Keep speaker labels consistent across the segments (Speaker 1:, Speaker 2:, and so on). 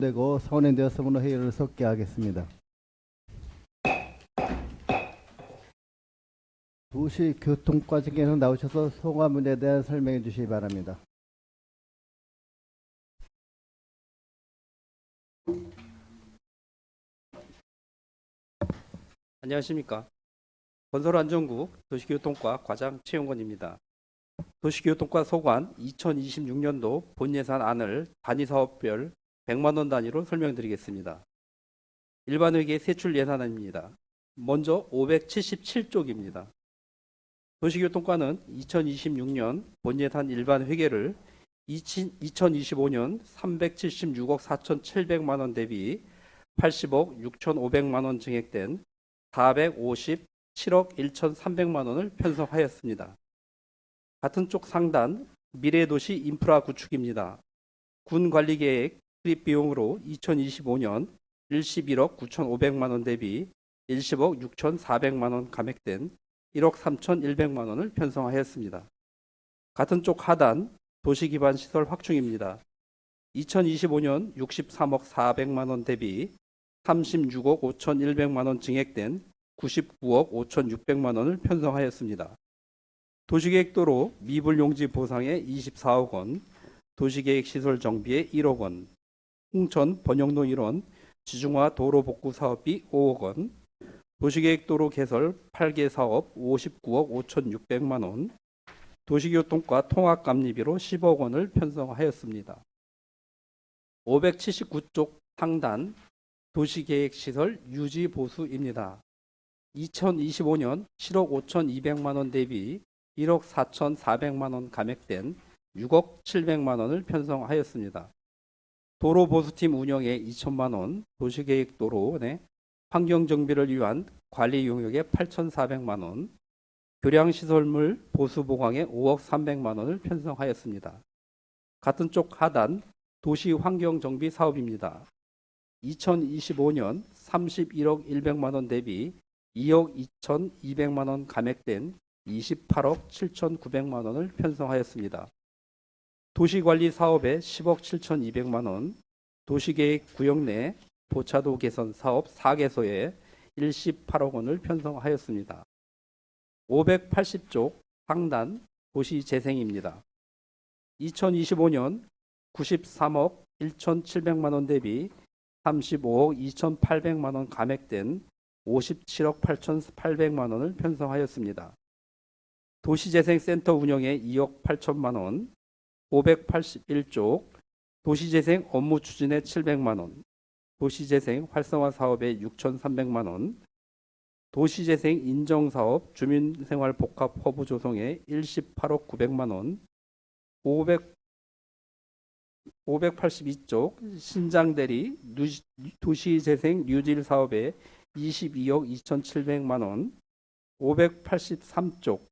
Speaker 1: 되고 선행되었으므로 회의를 섞게 하겠습니다. 2시 교통과정에서 나오셔서 소감문에 대한 설명해 주시기 바랍니다.
Speaker 2: 안녕하십니까. 건설안전국 도시교통과 과장 최용건입니다. 도시교통과 소관 2026년도 본예산안을 단위사업별 100만원 단위로 설명드리겠습니다. 일반회계 세출 예산안입니다. 먼저 577쪽입니다. 도시교통과는 2026년 본예산 일반회계를 2025년 376억 4,700만원 대비 80억 6,500만원 증액된 457억 1,300만원을 편성하였습니다. 같은 쪽 상단 미래도시 인프라 구축입니다. 군관리계획 수립비용으로 2025년 11억 9,500만원 대비 10억 6,400만원 감액된 1억 3,100만원을 편성하였습니다. 같은 쪽 하단 도시기반시설 확충입니다. 2025년 63억 400만원 대비 36억 5,100만원 증액된 99억 5,600만원을 편성하였습니다. 도시계획도로 미불용지 보상에 24억 원, 도시계획시설 정비에 1억 원, 홍천 번영로 1원, 지중화 도로복구 사업비 5억 원, 도시계획도로 개설 8개 사업 59억 5,600만 원, 도시교통과 통합감리비로 10억 원을 편성하였습니다. 579쪽 상단 도시계획시설 유지보수입니다. 2025년 7억 5,200만 원 대비 1억 4,400만 원 감액된 6억 700만 원을 편성하였습니다. 도로보수팀 운영에 2천만 원, 도시계획도로 내 환경정비를 위한 관리 용역에 8,400만 원, 교량시설물 보수보강에 5억 300만 원을 편성하였습니다. 같은 쪽 하단 도시환경정비 사업입니다. 2025년 31억 100만 원 대비 2억 2,200만 원 감액된 28억 7,900만 원을 편성하였습니다. 도시관리 사업에 10억 7,200만 원, 도시계획 구역 내 보차도 개선 사업 4개소에 18억 원을 편성하였습니다. 580쪽 상단 도시재생입니다. 2025년 93억 1,700만 원 대비 35억 2,800만 원 감액된 57억 8,800만 원을 편성하였습니다. 도시재생센터 운영에 2억 8천만 원, 581쪽 도시재생 업무 추진에 700만 원, 도시재생 활성화 사업에 6,300만 원, 도시재생 인정사업 주민생활복합 허브 조성에 18억 900만 원, 582쪽 신장대리 도시재생 뉴딜 사업에 22억 2,700만 원, 583쪽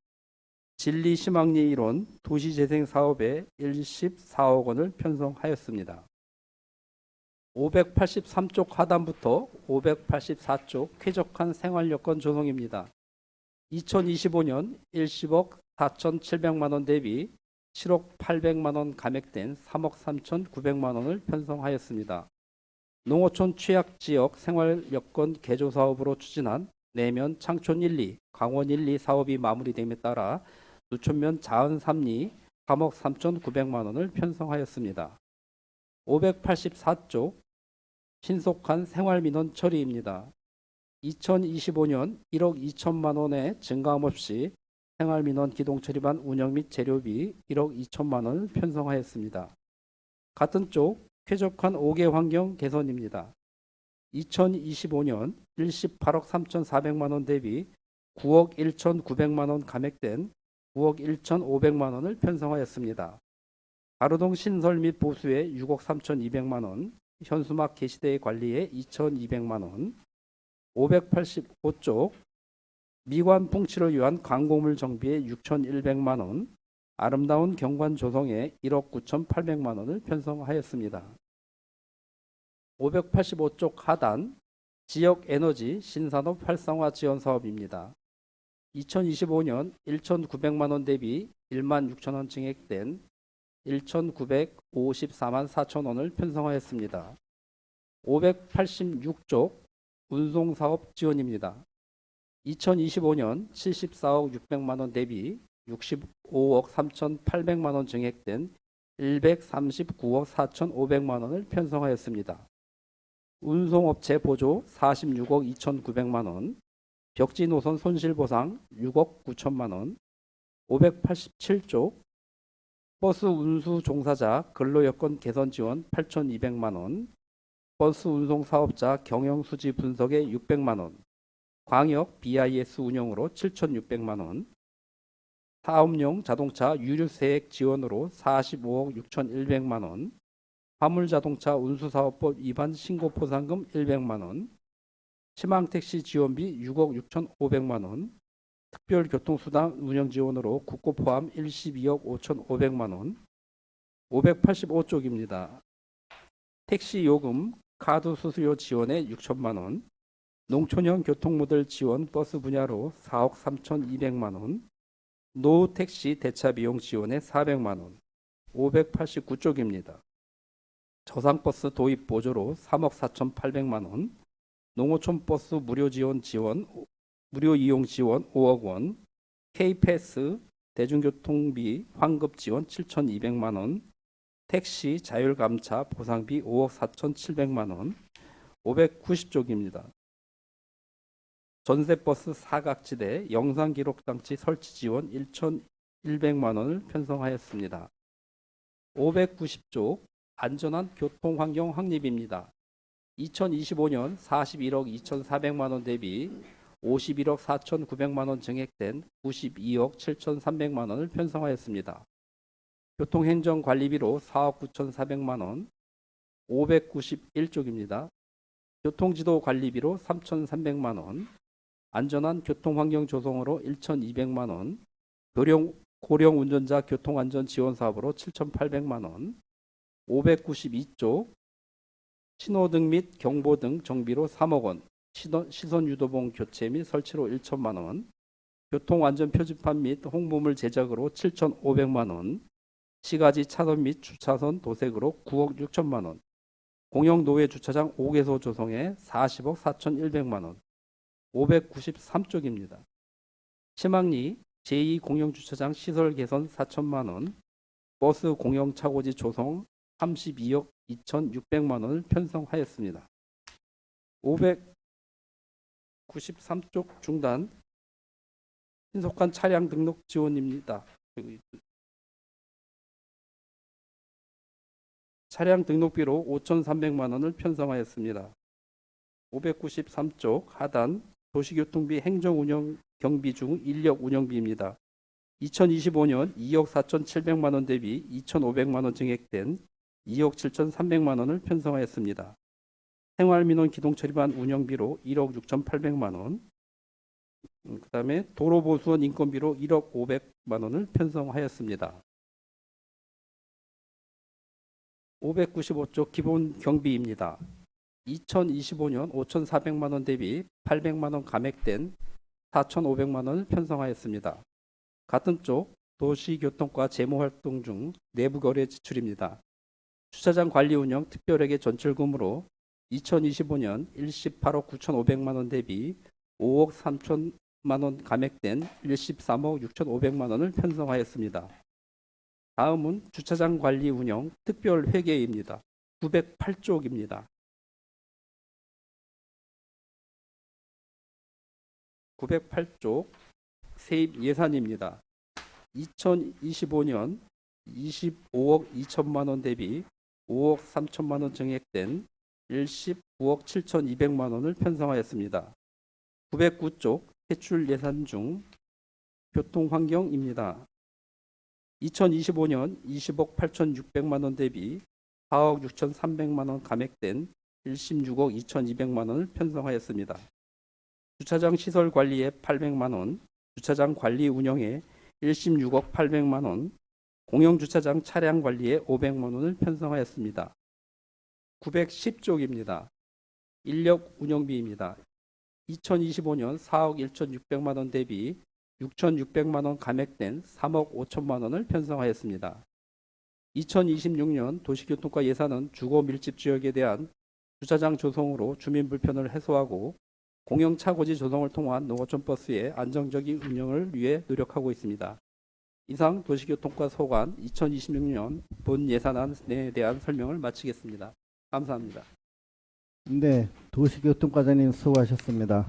Speaker 2: 진리시망리 일원 도시재생 사업에 14억 원을 편성하였습니다. 583쪽 하단부터 584쪽 쾌적한 생활여건 조성입니다. 2025년 10억 4,700만 원 대비 7억 800만 원 감액된 3억 3,900만 원을 편성하였습니다. 농어촌 취약지역 생활여건 개조 사업으로 추진한 내면 창촌 1, 2, 강원 1, 2 사업이 마무리됨에 따라 누촌면 자은 3, 2 3억 3,900만 원을 편성하였습니다. 584쪽 신속한 생활민원 처리입니다. 2025년 1억 2천만 원의 증가함 없이 생활민원 기동처리반 운영 및 재료비 1억 2천만 원을 편성하였습니다. 같은 쪽 쾌적한 5개 환경 개선입니다. 2025년 18억 3,400만 원 대비 9억 1,900만 원 감액된 9억 1,500만 원을 편성하였습니다. 가로동 신설 및 보수에 6억 3,200만 원, 현수막 게시대 관리에 2,200만 원, 585쪽 미관 풍치를 위한 광고물 정비에 6,100만 원, 아름다운 경관 조성에 1억 9,800만 원을 편성하였습니다. 585쪽 하단 지역에너지 신산업 활성화 지원 사업입니다. 2025년 1,900만 원 대비 1만 6천 원 증액된 1,954만 4천 원을 편성하였습니다. 586쪽 운송사업 지원입니다. 2025년 74억 600만 원 대비 65억 3,800만 원 증액된 139억 4,500만 원을 편성하였습니다. 운송업체 보조 46억 2,900만 원, 벽지 노선 손실보상 6억 9천만 원, 587쪽 버스 운수 종사자 근로여건 개선 지원 8,200만 원, 버스 운송 사업자 경영 수지 분석에 600만 원, 광역 BIS 운영으로 7,600만 원, 사업용 자동차 유류세액 지원으로 45억 6,100만 원, 화물자동차 운수사업법 위반 신고포상금 100만 원, 희망택시 지원비 6억 6,500만 원, 특별교통수단 운영지원으로 국고 포함 12억 5,500만 원, 585쪽입니다. 택시요금 카드 수수료 지원에 6천만 원, 농촌형 교통모델 지원 버스 분야로 4억 3,200만 원, 노후 택시 대차 비용 지원에 400만 원, 589쪽입니다. 저상버스 도입 보조로 3억 4,800만 원, 농어촌 버스 무료 이용 지원 5억 원, K패스 대중교통비 환급 지원 7,200만 원, 택시 자율감차 보상비 5억 4,700만 원, 590쪽입니다. 전세버스 사각지대 영상기록장치 설치 지원 1,100만 원을 편성하였습니다. 590쪽 안전한 교통환경 확립입니다. 2025년 41억 2,400만 원 대비 51억 4,900만 원 증액된 92억 7,300만 원을 편성하였습니다. 교통행정관리비로 4억 9,400만 원, 591쪽입니다. 교통지도 관리비로 3,300만 원, 안전한 교통환경 조성으로 1,200만 원, 고령 운전자 교통안전 지원 사업으로 7,800만 원, 592쪽 신호등 및 경보등 정비로 3억 원, 시선 유도봉 교체 및 설치로 1천만 원, 교통안전 표지판 및 홍보물 제작으로 7,500만 원, 시가지 차선 및 주차선 도색으로 9억 6천만 원, 공영노회 주차장 5개소 조성에 40억 4,100만 원, 593쪽입니다. 심학리 제2공영주차장 시설 개선 4천만 원, 버스 공영차고지 조성 32억 2,600만 원을 편성하였습니다. 593쪽 중단 신속한 차량 등록 지원입니다. 차량 등록비로 5,300만 원을 편성하였습니다. 593쪽 하단 도시교통비 행정운영 경비 중 인력 운영비입니다. 2025년 2억 4,700만 원 대비 2,500만 원 증액된 2억 7,300만 원을 편성하였습니다. 생활민원 기동처리반 운영비로 1억 6,800만 원, 그 다음에 도로보수원 인건비로 1억 500만 원을 편성하였습니다. 595쪽 기본 경비입니다. 2025년 5,400만 원 대비 800만 원 감액된 4,500만 원을 편성하였습니다. 같은 쪽 도시교통과 재무활동 중 내부거래 지출입니다. 주차장 관리 운영 특별회계 전출금으로 2025년 18억 9,500만 원 대비 5억 3천만 원 감액된 13억 6,500만 원을 편성하였습니다. 다음은 주차장 관리 운영 특별회계입니다. 908쪽입니다. 908쪽 세입 예산입니다. 2025년 25억 2천만 원 대비 5억 3천만 원 증액된 19억 7,200만 원을 편성하였습니다. 909쪽 대출 예산 중 교통환경입니다. 2025년 20억 8,600만 원 대비 4억 6,300만 원 감액된 16억 2,200만 원을 편성하였습니다. 주차장 시설 관리에 800만 원, 주차장 관리 운영에 16억 800만 원, 공영주차장 차량 관리에 500만 원을 편성하였습니다. 910쪽입니다. 인력 운영비입니다. 2025년 4억 1,600만 원 대비 6,600만 원 감액된 3억 5천만 원을 편성하였습니다. 2026년 도시교통과 예산은 주거 밀집 지역에 대한 주차장 조성으로 주민 불편을 해소하고 공영 차고지 조성을 통한 농어촌 버스의 안정적인 운영을 위해 노력하고 있습니다. 이상 도시교통과 소관 2026년 본 예산안에 대한 설명을 마치겠습니다. 감사합니다.
Speaker 1: 네, 도시교통과장님 수고하셨습니다.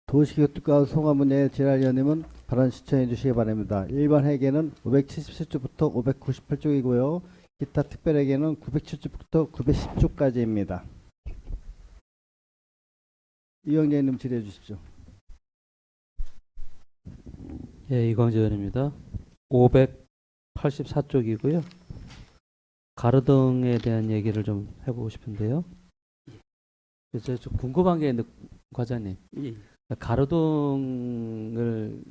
Speaker 1: 도시교통과 소관문의 질의위원님은 발언 시청해 주시기 바랍니다. 일반 회계는 577조부터 598조이고요. 기타 특별회계는 907조부터 910조까지입니다. 이영재님 질의해 주십시오.
Speaker 3: 예, 이광재 의원입니다. 584쪽이고요. 가로등에 대한 얘기를 좀 해보고 싶은데요. 그래서 좀 궁금한 게 있는데, 과장님.
Speaker 2: 예.
Speaker 3: 가로등을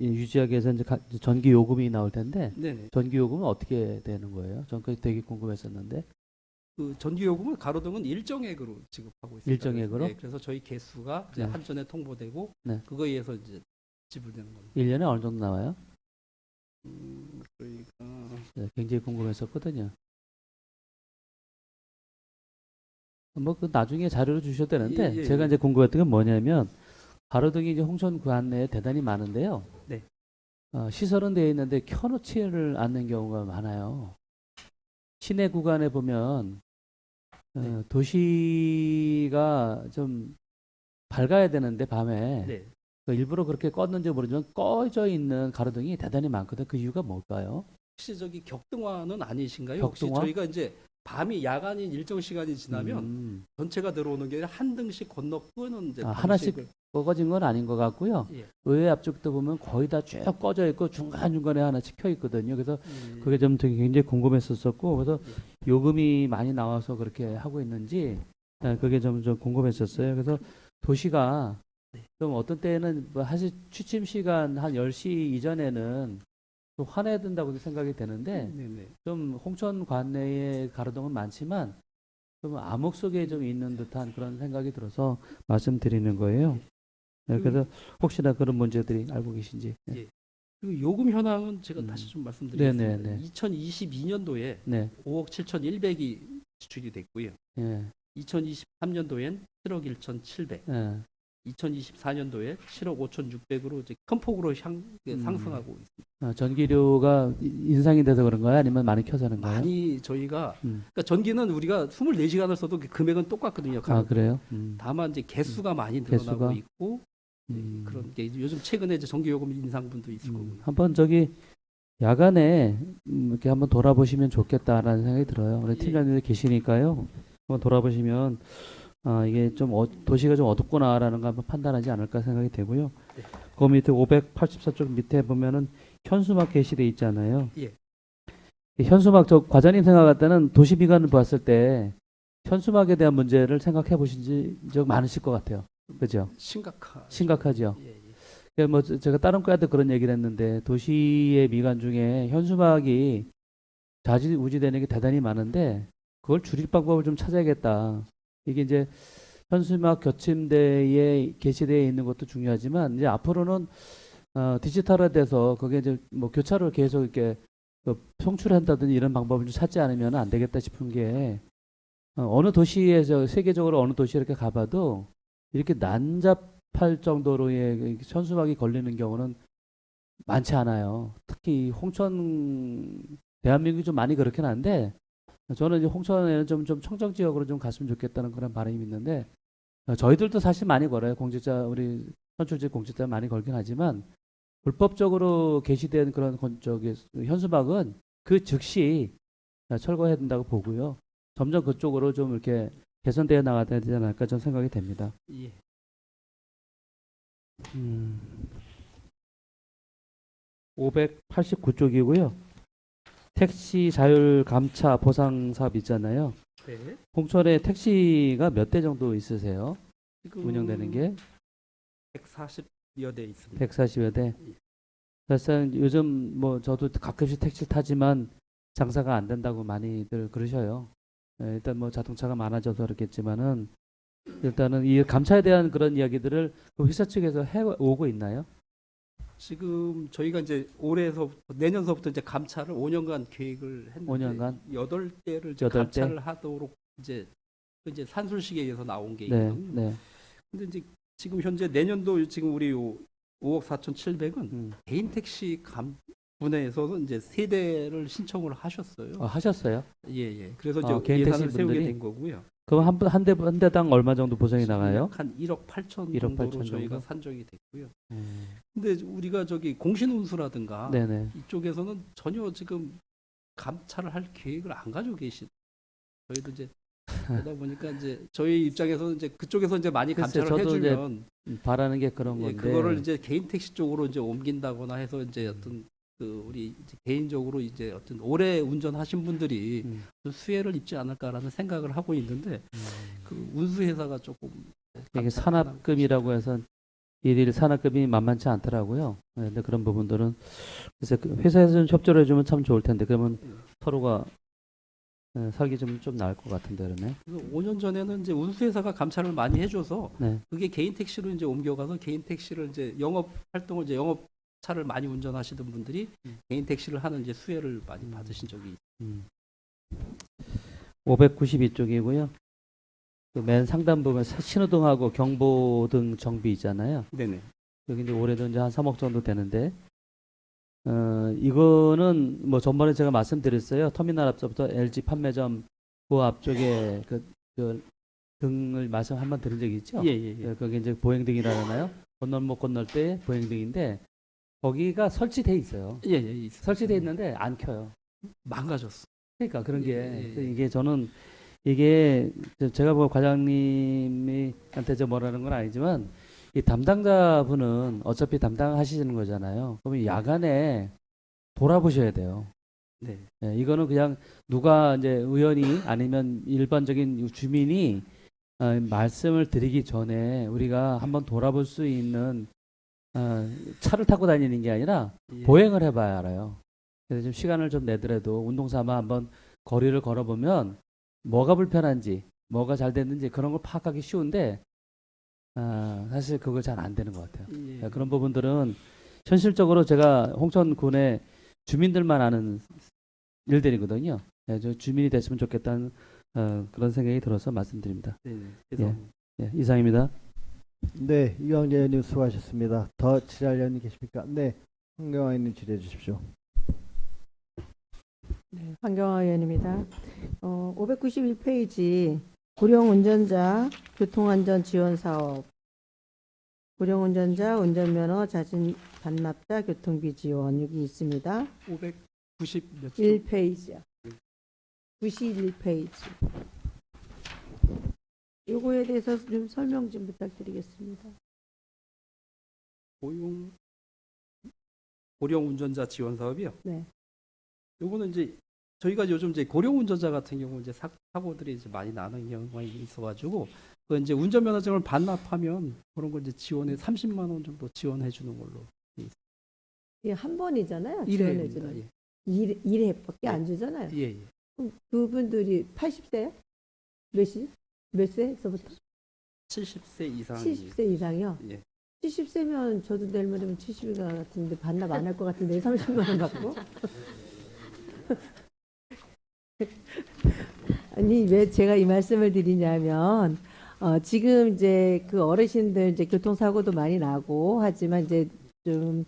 Speaker 3: 유지하기 위해서 이제 전기 요금이 나올 텐데,
Speaker 2: 네네.
Speaker 3: 전기 요금은 어떻게 되는 거예요? 전 그게 되게 궁금했었는데.
Speaker 2: 그 전기요금은 가로등은 일정액으로 지급하고 있습니다.
Speaker 3: 일정액으로?
Speaker 2: 네, 그래서 저희 개수가 이제
Speaker 3: 네.
Speaker 2: 한전에 통보되고
Speaker 3: 네.
Speaker 2: 그거에 의해서 이제 지불되는 겁니다.
Speaker 3: 1년에 어느 정도 나와요?
Speaker 2: 저희가
Speaker 3: 네, 굉장히 궁금했었거든요. 뭐 그 나중에 자료를 주셔도 되는데
Speaker 2: 예, 예,
Speaker 3: 제가
Speaker 2: 예.
Speaker 3: 이제 궁금했던 건 뭐냐면 가로등이 이제 홍천 구 안내에 대단히 많은데요.
Speaker 2: 네.
Speaker 3: 시설은 되어 있는데 켜놓지를 않는 경우가 많아요. 시내 구간에 보면
Speaker 2: 네.
Speaker 3: 도시가 좀 밝아야 되는데 밤에
Speaker 2: 네.
Speaker 3: 일부러 그렇게 껐는지 모르지만 꺼져 있는 가로등이 대단히 많거든요. 그 이유가 뭘까요?
Speaker 2: 혹시 저기 격등화는 아니신가요?
Speaker 3: 격등화?
Speaker 2: 혹시 저희가 이제 밤이 야간인 일정 시간이 지나면 전체가 들어오는 게 한 등씩 건너고는 이제
Speaker 3: 하나씩
Speaker 2: 방식을-
Speaker 3: 꺼진 건 아닌 것 같고요.
Speaker 2: 예.
Speaker 3: 의회 앞쪽도 보면 거의 다 쭉 꺼져 있고 중간중간에 하나씩 켜 있거든요. 그래서
Speaker 2: 예.
Speaker 3: 그게 좀 되게 굉장히 궁금했었고 그래서 요금이 많이 나와서 그렇게 하고 있는지 그게 좀 궁금했었어요. 그래서 도시가
Speaker 2: 네.
Speaker 3: 좀 어떤 때는 뭐 사실 취침 시간 한 10시 이전에는 좀 환해야 된다고 생각이 되는데
Speaker 2: 네네.
Speaker 3: 좀 홍천 관내에 가로등은 많지만 좀 암흑 속에 좀 있는 듯한 그런 생각이 들어서 말씀드리는 거예요. 네, 그래서 혹시나 그런 문제들이 알고 계신지. 네.
Speaker 2: 예. 그리고 요금 현황은 제가 다시 좀 말씀드리겠습니다.
Speaker 3: 네네네.
Speaker 2: 2022년도에
Speaker 3: 네.
Speaker 2: 5억 7,100이 지출이 됐고요.
Speaker 3: 예.
Speaker 2: 2023년도엔 7억 1,700,
Speaker 3: 예.
Speaker 2: 2024년도에 7억 5,600으로 이제 큰 폭으로 상승하고 있습니다.
Speaker 3: 전기료가 인상이 돼서 그런가요? 아니면 많이 켜서는가요?
Speaker 2: 많이 저희가 그러니까 전기는 우리가 24시간을 써도 그 금액은 똑같거든요.
Speaker 3: 그래요?
Speaker 2: 다만 이제 개수가 많이 늘어나고
Speaker 3: 개수가?
Speaker 2: 있고 그런 게 요즘 최근에 이제 전기요금 인상분도 있을 거고요.
Speaker 3: 한번 야간에 이렇게 한번 돌아보시면 좋겠다라는 생각이 들어요. 우리
Speaker 2: 예.
Speaker 3: 팀장님들 계시니까요. 한번 돌아보시면 이게 좀 도시가 좀 어둡구나라는 거 한번 판단하지 않을까 생각이 되고요.
Speaker 2: 네.
Speaker 3: 그 밑에 584쪽 밑에 보면은 현수막 게시돼 있잖아요.
Speaker 2: 예.
Speaker 3: 이 현수막 과장님 생각할 때는 도시미관을 봤을 때 현수막에 대한 문제를 생각해 보신 적 많으실 것 같아요. 그죠? 심각하죠.
Speaker 2: 예, 예.
Speaker 3: 뭐 제가 다른 과에도 그런 얘기를 했는데 도시의 미관 중에 현수막이 좌지우지되는 게 대단히 많은데 그걸 줄일 방법을 좀 찾아야겠다. 이게 이제 현수막 교침대에 게시되어 있는 것도 중요하지만 이제 앞으로는 디지털화돼서 그게 이제 뭐 교차로 계속 이렇게 송출한다든지 이런 방법을 좀 찾지 않으면 안 되겠다 싶은 게 어느 도시에서 세계적으로 어느 도시에 이렇게 가봐도 이렇게 난잡할 정도로의 현수막이 걸리는 경우는 많지 않아요. 특히 홍천 대한민국이 좀 많이 그렇긴 한데 저는 이제 홍천에는 좀 청정 지역으로 좀 갔으면 좋겠다는 그런 바람이 있는데 저희들도 사실 많이 걸어요. 우리 선출직 공직자 많이 걸긴 하지만 불법적으로 게시된 그런 현수막은 그 즉시 철거해야 된다고 보고요. 점점 그쪽으로 좀 이렇게 개선되어 나가야 되지 않을까 저는 생각이 됩니다.
Speaker 2: 예.
Speaker 3: 589쪽이고요. 택시 자율 감차 보상 사업 있잖아요.
Speaker 2: 네.
Speaker 3: 홍천에 택시가 몇 대 정도 있으세요?
Speaker 2: 지금
Speaker 3: 운영되는 게
Speaker 2: 140여 대 있습니다.
Speaker 3: 140여 대. 사실상 요즘 뭐 저도 가끔씩 택시 타지만 장사가 안 된다고 많이들 그러셔요. 일단 뭐 자동차가 많아져서 그렇겠지만은 일단은 이 감차에 대한 그런 이야기들을 그 회사 측에서 해오고 있나요?
Speaker 2: 지금 저희가 이제 내년서부터 이제 감차를 5년간 계획을 했는데
Speaker 3: 5년간?
Speaker 2: 8대를
Speaker 3: 여덟 대?
Speaker 2: 감차를 하도록 이제 이제 산술식에 의해서 나온 게
Speaker 3: 네,
Speaker 2: 있거든요.
Speaker 3: 네.
Speaker 2: 근데 이제 지금 현재 내년도 지금 우리 5억 4,700은
Speaker 3: 음.
Speaker 2: 개인 택시 분야에서도 이제 세대를 신청을 하셨어요.
Speaker 3: 하셨어요?
Speaker 2: 예, 예. 그래서
Speaker 3: 아,
Speaker 2: 이제
Speaker 3: 개인
Speaker 2: 예산을
Speaker 3: 택시
Speaker 2: 세우게
Speaker 3: 분들이?
Speaker 2: 된 거고요.
Speaker 3: 그럼 한 대당 얼마 정도 보상이 나가요?
Speaker 2: 약 한 1억 8천
Speaker 3: 1억
Speaker 2: 정도로
Speaker 3: 8천
Speaker 2: 저희가
Speaker 3: 정도?
Speaker 2: 산정이 됐고요.
Speaker 3: 음.
Speaker 2: 근데 우리가 저기 공신운수라든가
Speaker 3: 네네.
Speaker 2: 이쪽에서는 전혀 지금 감찰을 할 계획을 안 가지고 계시. 저희도 이제 그러다 보니까 이제 저희 입장에서는 이제 그쪽에서 이제 많이
Speaker 3: 글쎄,
Speaker 2: 감찰을
Speaker 3: 저도 이제
Speaker 2: 해주면
Speaker 3: 바라는 게 그런
Speaker 2: 예,
Speaker 3: 건데.
Speaker 2: 그거를 이제 개인 택시 쪽으로 이제 옮긴다거나 해서 이제 어떤 그 우리 이제 개인적으로 이제 어떤 오래 운전하신 분들이
Speaker 3: 음.
Speaker 2: 좀 수혜를 입지 않을까라는 생각을 하고 있는데 그 운수회사가 조금
Speaker 3: 이게
Speaker 2: 감찰을
Speaker 3: 산업금이라고 해서 일일 산업금이 만만치 않더라고요. 네, 근데 그런 부분들은 그래서 그 회사에서 좀 협조를 해주면 참 좋을 텐데 그러면 서로가 살기 좀 나을 것 같은데 그러면.
Speaker 2: 그래서 5년 전에는 이제 운수회사가 감찰을 많이 해줘서
Speaker 3: 네.
Speaker 2: 그게 개인 택시로 이제 옮겨가서 개인 택시를 이제 영업 활동을 이제 영업차를 많이 운전하시던 분들이 개인 택시를 하는 이제 수혜를 많이 받으신 적이 있어요.
Speaker 3: 592쪽이고요. 그 맨 상단 부분 신호등하고 경보등 정비 있잖아요.
Speaker 2: 네네.
Speaker 3: 여기 이제 올해도 이제 한 3억 정도 되는데, 이거는 뭐 전번에 제가 말씀드렸어요. 터미널 앞서부터 LG 판매점 그 앞쪽에 그 등을 말씀 한번 드린 적이 있죠?
Speaker 2: 예예예.
Speaker 3: 거기 이제 보행등이라잖아요. 건널목 건널 때 보행등인데 거기가 설치돼 있어요.
Speaker 2: 예예.
Speaker 3: 설치돼 있는데 안 켜요.
Speaker 2: 망가졌어.
Speaker 3: 그러니까 그런 게
Speaker 2: 예, 예.
Speaker 3: 이게 저는 이게 제가 뭐 과장님한테 저 뭐라는 건 아니지만 이 담당자분은 어차피 담당하시는 거잖아요. 그러면 야간에 돌아보셔야 돼요.
Speaker 2: 네.
Speaker 3: 예, 이거는 그냥 누가 이제 의원이 아니면 일반적인 주민이 말씀을 드리기 전에 우리가 한번 돌아볼 수 있는 차를 타고 다니는 게 아니라
Speaker 2: 예.
Speaker 3: 보행을 해봐야 알아요. 그래서 좀 시간을 좀 내더라도 운동 삼아 한번 거리를 걸어보면 뭐가 불편한지, 뭐가 잘 됐는지 그런 걸 파악하기 쉬운데 사실 그거 잘 안 되는 것 같아요.
Speaker 2: 예.
Speaker 3: 그런 부분들은 현실적으로 제가 홍천군의 주민들만 아는 일들이거든요. 저 주민이 됐으면 좋겠다는 그런 생각이 들어서 말씀드립니다.
Speaker 2: 네네. 그래서
Speaker 3: 예, 이상입니다.
Speaker 1: 네, 이광재 의원님 수고하셨습니다. 더 질의할 의원님 계십니까? 네, 황경화 의원님 질의해 주십시오.
Speaker 4: 네, 황경화 의원입니다. 591페이지 고령 운전자 교통안전 지원 사업, 고령 운전자 운전면허 자진 반납자 교통비 지원 여기 있습니다.
Speaker 2: 590 몇 쪽?
Speaker 4: 1페이지요. 91페이지. 요거에 대해서 좀 설명 좀 부탁드리겠습니다.
Speaker 2: 고령 운전자 지원 사업이요.
Speaker 4: 네.
Speaker 2: 요거는 이제 저희가 요즘 이제 고령 운전자 같은 경우 이제 사고들이 이제 많이 나는 경우가 있어가지고 그 이제 운전면허증을 반납하면 그런 거 이제 지원에 30만 원 정도 지원해 주는 걸로.
Speaker 4: 이게 한 번이잖아요.
Speaker 2: 1회입니다.
Speaker 4: 지원해주는.
Speaker 2: 예.
Speaker 4: 1회밖에 안
Speaker 2: 예.
Speaker 4: 주잖아요.
Speaker 2: 예, 예.
Speaker 4: 그럼 그분들이 80세요? 몇 세서부터?
Speaker 2: 70세 이상.
Speaker 4: 70세 이상이요?
Speaker 2: 예.
Speaker 4: 70세면 저도 내일 모레면 70일 같은데 반납 안 할 것 같은데 30만 원 받고? 아니 왜 제가 이 말씀을 드리냐면 지금 이제 그 어르신들 이제 교통사고도 많이 나고 하지만 이제 좀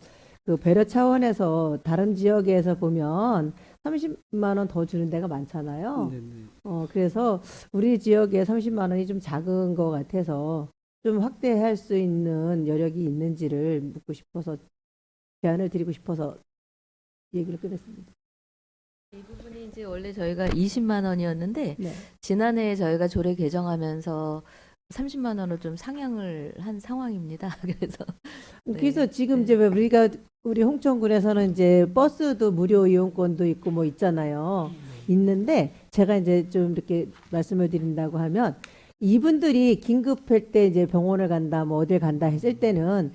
Speaker 4: 그 배려 차원에서 다른 지역에서 보면 30만 원 더 주는 데가 많잖아요.
Speaker 2: 네네.
Speaker 4: 그래서 우리 지역에 30만 원이 좀 작은 것 같아서 좀 확대할 수 있는 여력이 있는지를 묻고 싶어서 제안을 드리고 싶어서 얘기를 끝냈습니다.
Speaker 5: 이 부분이 이제 원래 저희가 20만 원이었는데
Speaker 4: 네.
Speaker 5: 지난해에 저희가 조례 개정하면서 30만 원을 좀 상향을 한 상황입니다.
Speaker 4: 그래서
Speaker 5: 네.
Speaker 4: 지금
Speaker 5: 네.
Speaker 4: 이제 왜 우리 홍천군에서는 이제 버스도 무료 이용권도 있고 뭐 있잖아요. 있는데 제가 이제 좀 이렇게 말씀을 드린다고 하면 이분들이 긴급할 때 이제 병원을 간다 뭐 어딜 간다 했을 때는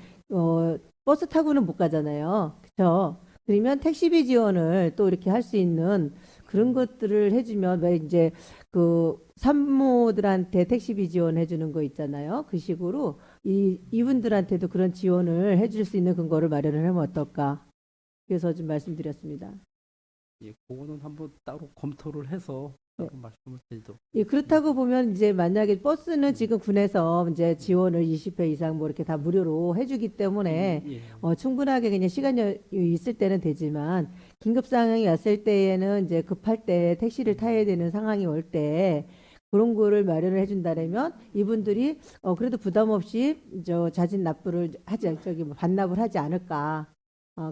Speaker 4: 버스 타고는 못 가잖아요. 그렇죠? 그러면 택시비 지원을 또 이렇게 할 수 있는 그런 것들을 해주면 왜 이제 그 산모들한테 택시비 지원해 주는 거 있잖아요. 그 식으로 이분들한테도 그런 지원을 해줄 수 있는 근거를 마련을 하면 어떨까. 그래서 좀 말씀드렸습니다.
Speaker 2: 예, 그거는 한번 따로 검토를 해서 말씀을 드리도록.
Speaker 4: 예, 그렇다고 보면 이제 만약에 버스는 지금 군에서 이제 지원을 20회 이상 뭐 이렇게 다 무료로 해주기 때문에
Speaker 2: 예.
Speaker 4: 충분하게 그냥 시간 여유 있을 때는 되지만 긴급 상황이 왔을 때에는 이제 급할 때 택시를 타야 되는 상황이 올 때 그런 거를 마련을 해준다면 이분들이 그래도 부담 없이 저 자진 납부를 하지 저기 뭐 반납을 하지 않을까.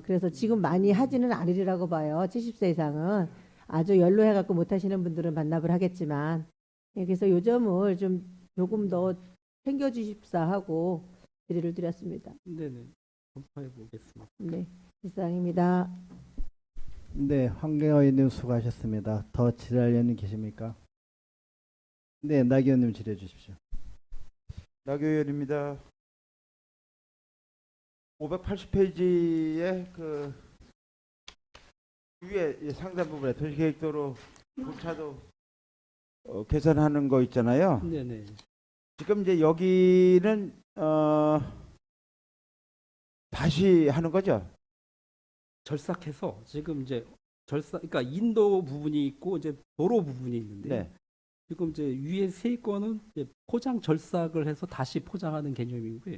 Speaker 4: 그래서 지금 많이 하지는 않으리라고 봐요. 70세 이상은 아주 연로해갖고 못하시는 분들은 반납을 하겠지만 그래서 요 점을 좀 조금 더 챙겨주십사 하고 질의를 드렸습니다.
Speaker 2: 네네. 검토해 보겠습니다.
Speaker 4: 네, 이상입니다.
Speaker 1: 네, 황경화 의원님 수고하셨습니다. 더 질의할 의원님 계십니까? 네, 나 의원님 질의해 주십시오.
Speaker 6: 락 의원입니다. 580페이지에 그 위에 상단 부분에 도시계획도로 고차도 계산하는 거 있잖아요.
Speaker 2: 네네.
Speaker 6: 지금 이제 여기는 다시 하는 거죠?
Speaker 2: 절삭해서 지금 이제 그러니까 인도 부분이 있고 이제 도로 부분이 있는데
Speaker 6: 네.
Speaker 2: 지금 이제 위에 세 건은 이제 포장 절삭을 해서 다시 포장하는 개념이고요.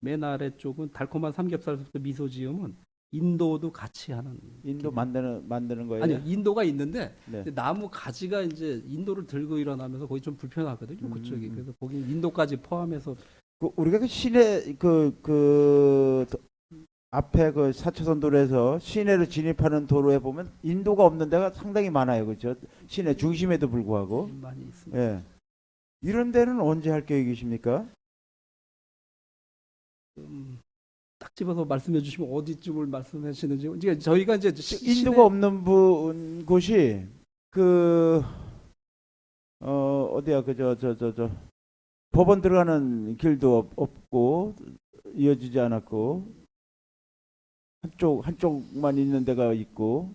Speaker 2: 맨 아래 쪽은 달콤한 삼겹살부터 미소 지음은 인도도 같이 하는.
Speaker 6: 인도 만드는 거예요?
Speaker 2: 아니요, 인도가 있는데
Speaker 6: 네.
Speaker 2: 근데 나무 가지가 이제 인도를 들고 일어나면서 거기 좀 불편하거든요. 그쪽이. 그래서 거기 인도까지 포함해서
Speaker 6: 우리가 그 시내 앞에 그 4차선 도로에서 시내로 진입하는 도로에 보면 인도가 없는 데가 상당히 많아요. 그렇죠? 시내 중심에도 불구하고.
Speaker 2: 많이 있습니다.
Speaker 6: 예. 이런 데는 언제 할 계획이십니까?
Speaker 2: 딱 집어서 말씀해 주시면 어디쯤을 말씀하시는지. 이제 저희가 이제
Speaker 6: 인도가 없는 곳이 어디야 저 법원 들어가는 길도 없고 이어지지 않았고 한쪽만 있는 데가 있고.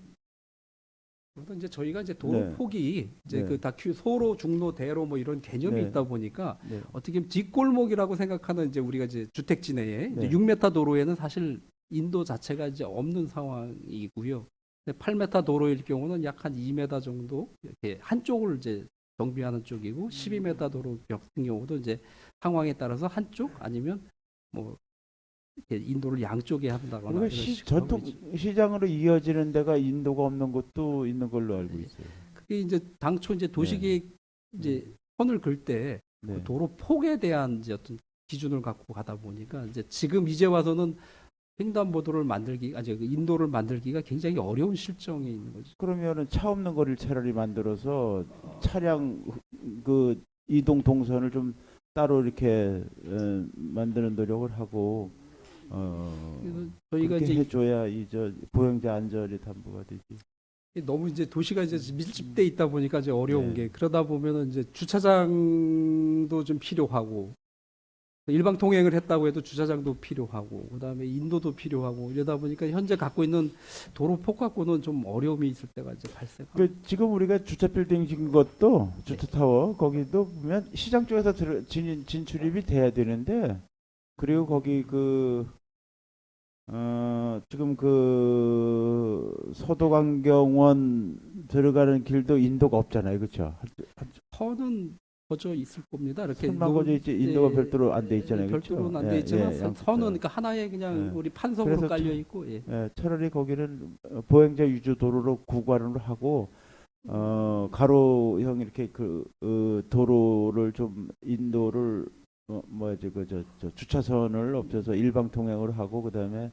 Speaker 2: 그래서 이제 저희가 이제 도로
Speaker 6: 네.
Speaker 2: 폭이 이제
Speaker 6: 네.
Speaker 2: 그 다큐 소로 중로 대로 뭐 이런 개념이
Speaker 6: 네.
Speaker 2: 있다 보니까
Speaker 6: 네.
Speaker 2: 어떻게 보면 뒷골목이라고 생각하는 이제 우리가 이제 주택지 내에
Speaker 6: 네.
Speaker 2: 이제 6m 도로에는 사실 인도 자체가 이제 없는 상황이고요. 8m 도로일 경우는 약 한 2m 정도 이렇게 한쪽을 이제 정비하는 쪽이고 12m 도로 같은 경우도 이제 상황에 따라서 한쪽 아니면 뭐 이렇게 인도를 양쪽에 한다거나
Speaker 6: 우리가
Speaker 2: 이런 식으로
Speaker 6: 전통
Speaker 2: 하고 있죠.
Speaker 6: 시장으로 이어지는 데가 인도가 없는 곳도 있는 걸로 알고
Speaker 2: 네.
Speaker 6: 있어요.
Speaker 2: 그게 이제 당초 이제 도시계획 이제 선을 그을 때
Speaker 6: 네.
Speaker 2: 그 도로 폭에 대한 이제 어떤 기준을 갖고 가다 보니까 이제 지금 이제 와서는 횡단보도를 만들기, 아니 그 인도를 만들기가 굉장히 어려운 실정에 있는 거죠.
Speaker 6: 그러면은 차 없는 거리를 차라리 만들어서 차량 그 이동 동선을 좀 따로 이렇게 만드는 노력을 하고
Speaker 2: 그래서 저희가
Speaker 6: 그렇게
Speaker 2: 이제
Speaker 6: 해줘야 저 보행자 안전이 담보가 되지.
Speaker 2: 너무 이제 도시가 이제 밀집돼 있다 보니까 이제 어려운
Speaker 6: 네.
Speaker 2: 게 그러다 보면은 이제 주차장도 좀 필요하고 일방 통행을 했다고 해도 주차장도 필요하고 그다음에 인도도 필요하고 이러다 보니까 현재 갖고 있는 도로 폭 갖고는 좀 어려움이 있을 때가 이제 발생합니다.
Speaker 6: 지금 우리가 주차 빌딩 지은 것도 주차 타워 거기도 보면 시장 쪽에서 진출입이 돼야 되는데 그리고 거기 지금 서도강경원 들어가는 길도 인도가 없잖아요, 그렇죠?
Speaker 2: 선은 거저 있을 겁니다. 이렇게
Speaker 6: 선만 거저 있지 인도가 별도로 안 돼 있잖아요, 그렇죠?
Speaker 2: 별도로는 안 돼 있지만 선은
Speaker 6: 양쪽으로.
Speaker 2: 그러니까 하나의 그냥
Speaker 6: 예.
Speaker 2: 우리 판석으로
Speaker 6: 그래서
Speaker 2: 깔려 있고 예.
Speaker 6: 차라리 거기는 보행자 위주 도로로 구간으로 하고 가로형 이렇게 도로를 좀 인도를 저 주차선을 없애서 일방 통행을 하고 그다음에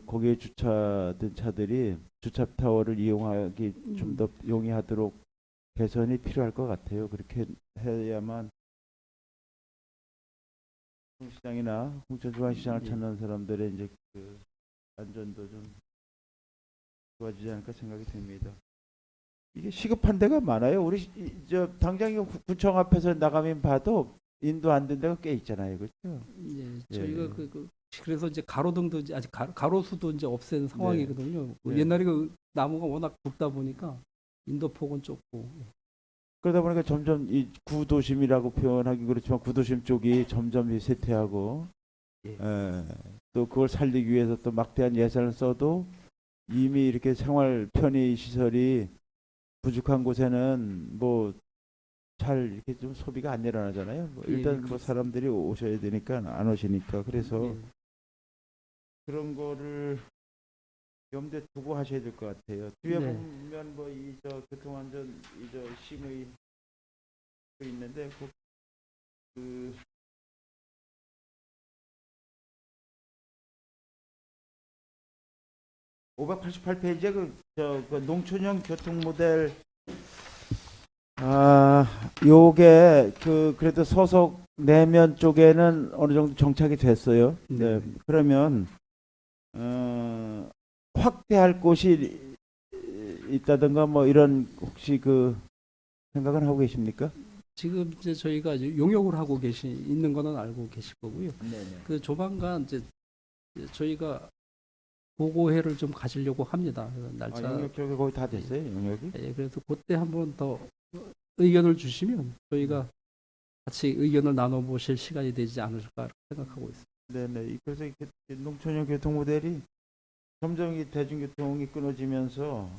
Speaker 6: 거기에 주차된 차들이 주차 타워를 이용하기 좀 더 용이하도록 개선이 필요할 것 같아요. 그렇게 해야만 시장이나 홍천중앙시장을
Speaker 2: 예.
Speaker 6: 찾는 사람들의 이제 그 안전도 좀 좋아지지 않을까 생각이 듭니다. 이게 시급한 데가 많아요. 우리 당장 구청 앞에서 나가면 봐도 인도 안 된 데가 꽤 있잖아요, 그렇죠?
Speaker 2: 예, 저희가
Speaker 6: 예.
Speaker 2: 그래서 이제 가로등도 이제 아직 가로수도 이제 없앤 상황이거든요.
Speaker 6: 네.
Speaker 2: 옛날에 나무가 워낙 굵다 보니까 인도 폭은 좁고
Speaker 6: 그러다 보니까 점점 이 구도심이라고 표현하기 그렇지만 구도심 쪽이 점점 쇠퇴하고
Speaker 2: 예.
Speaker 6: 또 그걸 살리기 위해서 또 막대한 예산을 써도 이미 이렇게 생활 편의 시설이 부족한 곳에는 뭐 잘 이렇게 좀 소비가 안 일어나잖아요. 뭐
Speaker 2: 예,
Speaker 6: 일단 뭐
Speaker 2: 그렇습니다.
Speaker 6: 사람들이 오셔야 되니까 안 오시니까 그래서
Speaker 2: 예.
Speaker 6: 그런 거를 염두에 두고 하셔야 될 것 같아요. 뒤에
Speaker 2: 네.
Speaker 6: 보면 뭐 이 저 교통안전 이 저 심의 그 있는데 그 588페이지에 그 농촌형 교통 모델 요게 그래도 소속 내면 쪽에는 어느 정도 정착이 됐어요. 네. 그러면 확대할 곳이 있다든가 뭐 이런 혹시 그 생각은 하고 계십니까?
Speaker 2: 지금 이제 저희가 이제 용역을 하고 있는 거는 알고 계실 거고요.
Speaker 6: 네네.
Speaker 2: 그 조만간 이제 저희가 보고회를 좀 가지려고 합니다. 그래서 날짜.
Speaker 6: 용역 쪽에 거의 다 됐어요, 용역이?
Speaker 2: 예, 그래서 그때 한번 더 의견을 주시면 저희가 같이 의견을 나눠보실 시간이 되지 않을까 생각하고 있습니다.
Speaker 6: 네네. 그래서 이렇게 농촌형 교통 모델이 점점 이 대중교통이 끊어지면서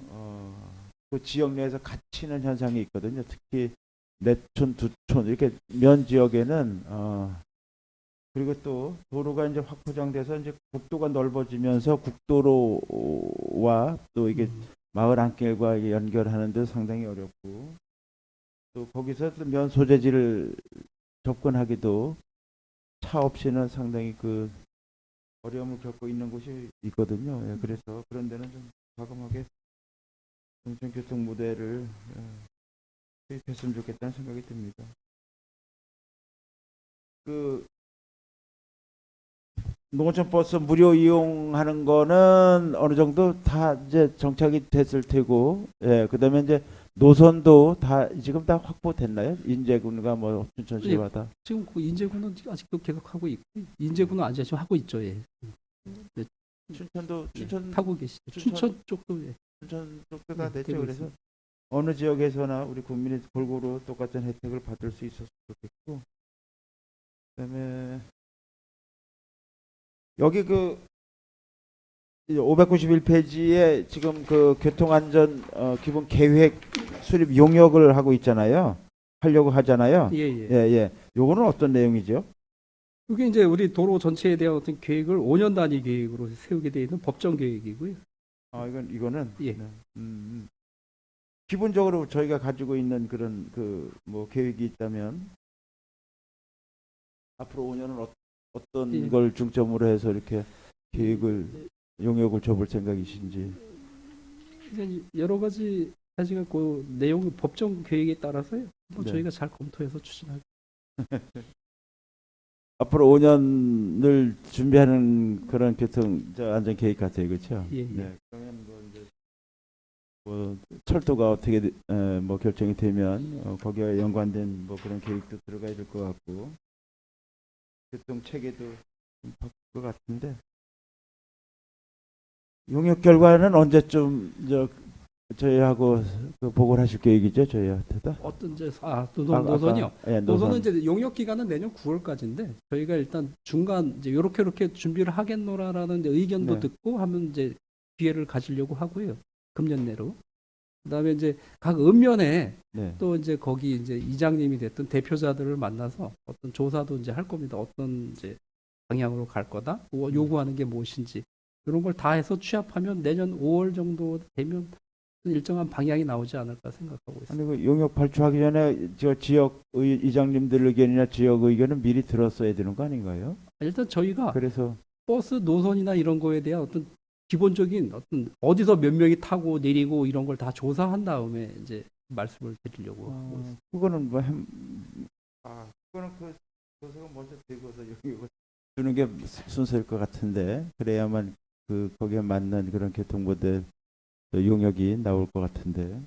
Speaker 6: 그 지역 내에서 갇히는 현상이 있거든요. 특히 내촌, 두촌 이렇게 면 지역에는 그리고 또 도로가 이제 확포장돼서 이제 국도가 넓어지면서 국도로와 또 이게 마을 안길과 이게 연결하는 데 상당히 어렵고 또 거기서 또 면 소재지를 접근하기도 차 없이는 상당히 그 어려움을 겪고 있는 곳이 있거든요. 예, 그래서 그런 데는 좀 과감하게 농촌교통 모델을 도입했으면 좋겠다는 생각이 듭니다. 그 농어촌 버스 무료 이용하는 거는 어느 정도 다 이제 정착이 됐을 테고, 예, 그다음에 이제 노선도 다 지금 다 확보됐나요? 인제군과 뭐 춘천시와 다.
Speaker 2: 지금 그 인제군은 아직도 계속하고 있고 인제군은 아직 지금 하고 있죠. 예.
Speaker 6: 춘천도
Speaker 2: 예,
Speaker 6: 춘천
Speaker 2: 타고 계시죠. 춘천 쪽도 예.
Speaker 6: 춘천 쪽도 다 됐죠.
Speaker 2: 되고
Speaker 6: 그래서
Speaker 2: 있습니다.
Speaker 6: 어느 지역에서나 우리 국민이 골고루 똑같은 혜택을 받을 수 있었으면 좋겠고, 그다음에 여기 그 591페이지에 지금 그 교통안전 기본 계획 수립 용역을 하고 있잖아요. 하려고 하잖아요.
Speaker 2: 예, 예.
Speaker 6: 예, 예. 요거는 어떤 내용이죠?
Speaker 2: 이게 이제 우리 도로 전체에 대한 어떤 계획을 5년 단위 계획으로 세우게 되어 있는 법정 계획이고요.
Speaker 6: 이거는
Speaker 2: 예.
Speaker 6: 네. 기본적으로 저희가 가지고 있는 그런 그 뭐 계획이 있다면 앞으로 5년은 어떤
Speaker 2: 예.
Speaker 6: 걸 중점으로 해서 이렇게 계획을 용역을 줘볼 생각이신지.
Speaker 2: 이제 여러 가지 가지가 그 내용 법정 계획에 따라서요. 뭐
Speaker 6: 네.
Speaker 2: 저희가 잘 검토해서 추진하게.
Speaker 6: 앞으로 5년을 준비하는 그런 교통 안전 계획 같아요, 그렇죠?
Speaker 2: 예, 예.
Speaker 6: 네. 그러면 뭐 이제 뭐 철도가 어떻게 뭐 결정이 되면 거기와 연관된 뭐 그런 계획도 들어가야 될 것 같고 교통 체계도 좀 바꿀 것 같은데 용역 결과는 언제쯤 저희하고 그 보고를 하실 계획이죠, 저희한테도?
Speaker 2: 어떤 이제 노선이요.
Speaker 6: 예,
Speaker 2: 노선은 이제 용역 기간은 내년 9월까지인데 저희가 일단 중간 이제 요렇게 준비를 하겠노라라는 이제 의견도
Speaker 6: 네.
Speaker 2: 듣고 하면 이제 기회를 가지려고 하고요. 금년 내로. 그다음에 이제 각 읍면에
Speaker 6: 네.
Speaker 2: 또 이제 거기 이제 이장님이 됐든 대표자들을 만나서 어떤 조사도 이제 할 겁니다. 어떤 이제 방향으로 갈 거다. 요구하는 게 무엇인지 이런 걸 다 해서 취합하면 내년 5월 정도 되면 일정한 방향이 나오지 않을까 생각하고 있습니다.
Speaker 6: 아니 그 용역 발주하기 전에 저 지역 이장님들 의견이나 지역 의견은 미리 들었어야 되는 거 아닌가요?
Speaker 2: 일단 저희가
Speaker 6: 그래서
Speaker 2: 버스 노선이나 이런 거에 대한 어떤 기본적인 어떤 어디서 몇 명이 타고 내리고 이런 걸 다 조사한 다음에 이제 말씀을 드리려고 하고 있습니다.
Speaker 6: 그거는 뭐 그거는 그 조사가 먼저 되고서 용역을 주는 게 순서일 것 같은데 그래야만 그 거기에 맞는 그런 교통 모델 용역이 나올 것 같은데